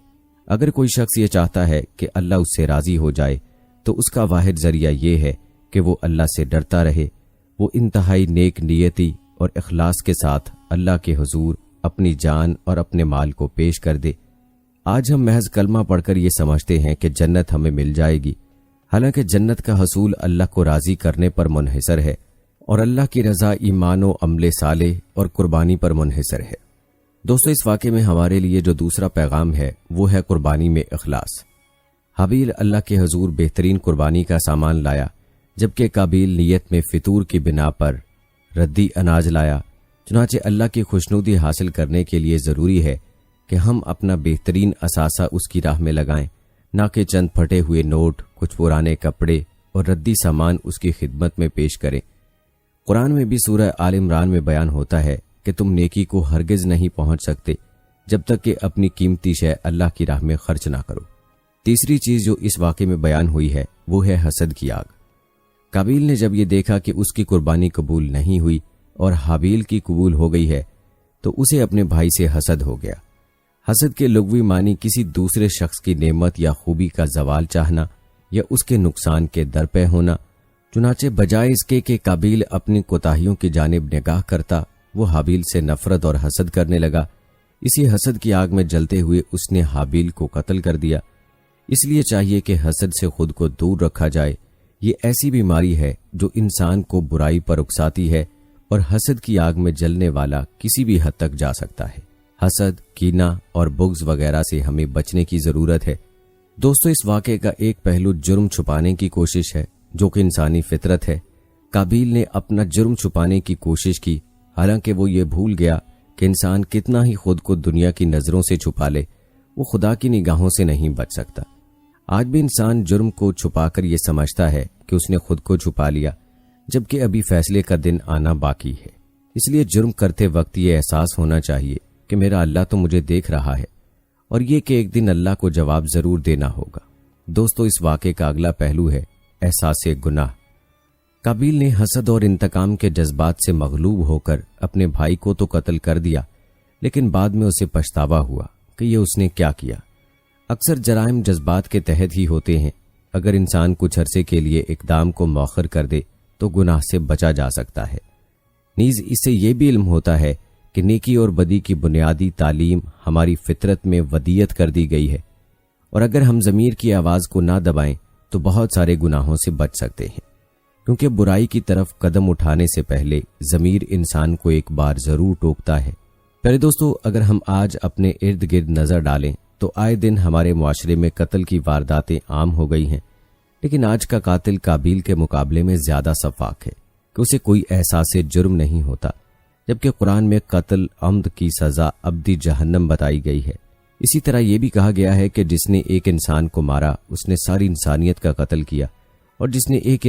Speaker 1: اگر کوئی شخص یہ چاہتا ہے کہ اللہ اس سے راضی ہو جائے تو اس کا واحد ذریعہ یہ ہے کہ وہ اللہ سے ڈرتا رہے، وہ انتہائی نیک نیتی اور اخلاص کے ساتھ اللہ کے حضور اپنی جان اور اپنے مال کو پیش کر دے۔ آج ہم محض کلمہ پڑھ کر یہ سمجھتے ہیں کہ جنت ہمیں مل جائے گی، حالانکہ جنت کا حصول اللہ کو راضی کرنے پر منحصر ہے، اور اللہ کی رضا ایمان و عمل صالح اور قربانی پر منحصر ہے۔ دوستو، اس واقعے میں ہمارے لیے جو دوسرا پیغام ہے وہ ہے قربانی میں اخلاص۔ حابیل اللہ کے حضور بہترین قربانی کا سامان لایا، جبکہ قابیل نیت میں فطور کی بنا پر ردی اناج لایا۔ چنانچہ اللہ کی خوشنودی حاصل کرنے کے لیے ضروری ہے کہ ہم اپنا بہترین اثاثہ اس کی راہ میں لگائیں، نہ کہ چند پھٹے ہوئے نوٹ، کچھ پرانے کپڑے اور ردی سامان اس کی خدمت میں پیش کریں۔ قرآن میں بھی سورہ آل عمران میں بیان ہوتا ہے کہ تم نیکی کو ہرگز نہیں پہنچ سکتے جب تک کہ اپنی قیمتی شے اللہ کی راہ میں خرچ نہ کرو۔ تیسری چیز جو اس واقعے میں بیان ہوئی ہے وہ ہے حسد کی آگ۔ قابیل نے جب یہ دیکھا کہ اس کی قربانی قبول نہیں ہوئی اور حابیل کی قبول ہو گئی ہے تو اسے اپنے بھائی سے حسد ہو گیا۔ حسد کے لغوی معنی کسی دوسرے شخص کی نعمت یا خوبی کا زوال چاہنا یا اس کے نقصان کے درپے ہونا۔ چنانچہ بجائے اس کے کہ قابیل اپنی کوتاہیوں کی جانب نگاہ کرتا، وہ حابیل سے نفرت اور حسد کرنے لگا۔ اسی حسد کی آگ میں جلتے ہوئے اس نے حابیل کو قتل کر دیا۔ اس لیے چاہیے کہ حسد سے خود کو دور رکھا جائے۔ یہ ایسی بیماری ہے جو انسان کو برائی پر اکساتی ہے، اور حسد کی آگ میں جلنے والا کسی بھی حد تک جا سکتا ہے۔ حسد، کینہ اور بغض وغیرہ سے ہمیں بچنے کی ضرورت ہے۔ دوستو، اس واقعے کا ایک پہلو جرم چھپانے کی کوشش ہے، جو کہ انسانی فطرت ہے۔ قابیل نے اپنا جرم چھپانے کی کوشش کی، حالانکہ وہ یہ بھول گیا کہ انسان کتنا ہی خود کو دنیا کی نظروں سے چھپا لے، وہ خدا کی نگاہوں سے نہیں بچ سکتا۔ آج بھی انسان جرم کو چھپا کر یہ سمجھتا ہے کہ اس نے خود کو چھپا لیا، جبکہ ابھی فیصلے کا دن آنا باقی ہے۔ اس لیے جرم کرتے وقت یہ احساس ہونا چاہیے کہ میرا اللہ تو مجھے دیکھ رہا ہے، اور یہ کہ ایک دن اللہ کو جواب ضرور دینا ہوگا۔ دوستو، اس واقعے کا اگلا پہلو ہے احساس گناہ۔ قابیل نے حسد اور انتقام کے جذبات سے مغلوب ہو کر اپنے بھائی کو تو قتل کر دیا، لیکن بعد میں اسے پچھتاوا ہوا کہ یہ اس نے کیا کیا۔ اکثر جرائم جذبات کے تحت ہی ہوتے ہیں۔ اگر انسان کچھ عرصے کے لیے اقدام کو مؤخر کر دے تو گناہ سے بچا جا سکتا ہے۔ نیز اس سے یہ بھی علم ہوتا ہے کہ نیکی اور بدی کی بنیادی تعلیم ہماری فطرت میں ودیت کر دی گئی ہے، اور اگر ہم ضمیر کی آواز کو نہ دبائیں تو بہت سارے گناہوں سے بچ سکتے ہیں، کیونکہ برائی کی طرف قدم اٹھانے سے پہلے ضمیر انسان کو ایک بار ضرور ٹوکتا ہے۔ پہلے دوستو، اگر ہم آج اپنے ارد گرد نظر ڈالیں تو آئے دن ہمارے معاشرے میں قتل کی وارداتیں عام ہو گئی ہیں، لیکن آج کا قاتل قابیل کے مقابلے میں زیادہ شفاف ہے کہ اسے کوئی احساس جرم نہیں ہوتا، جبکہ قرآن میں قتل عمد کی سزا ابدی جہنم بتائی گئی ہے۔ اسی طرح یہ بھی کہا گیا ہے کہ جس نے ایک انسان کو مارا اس نے ساری انسانیت کا قتل کیا، اور جس نے ایک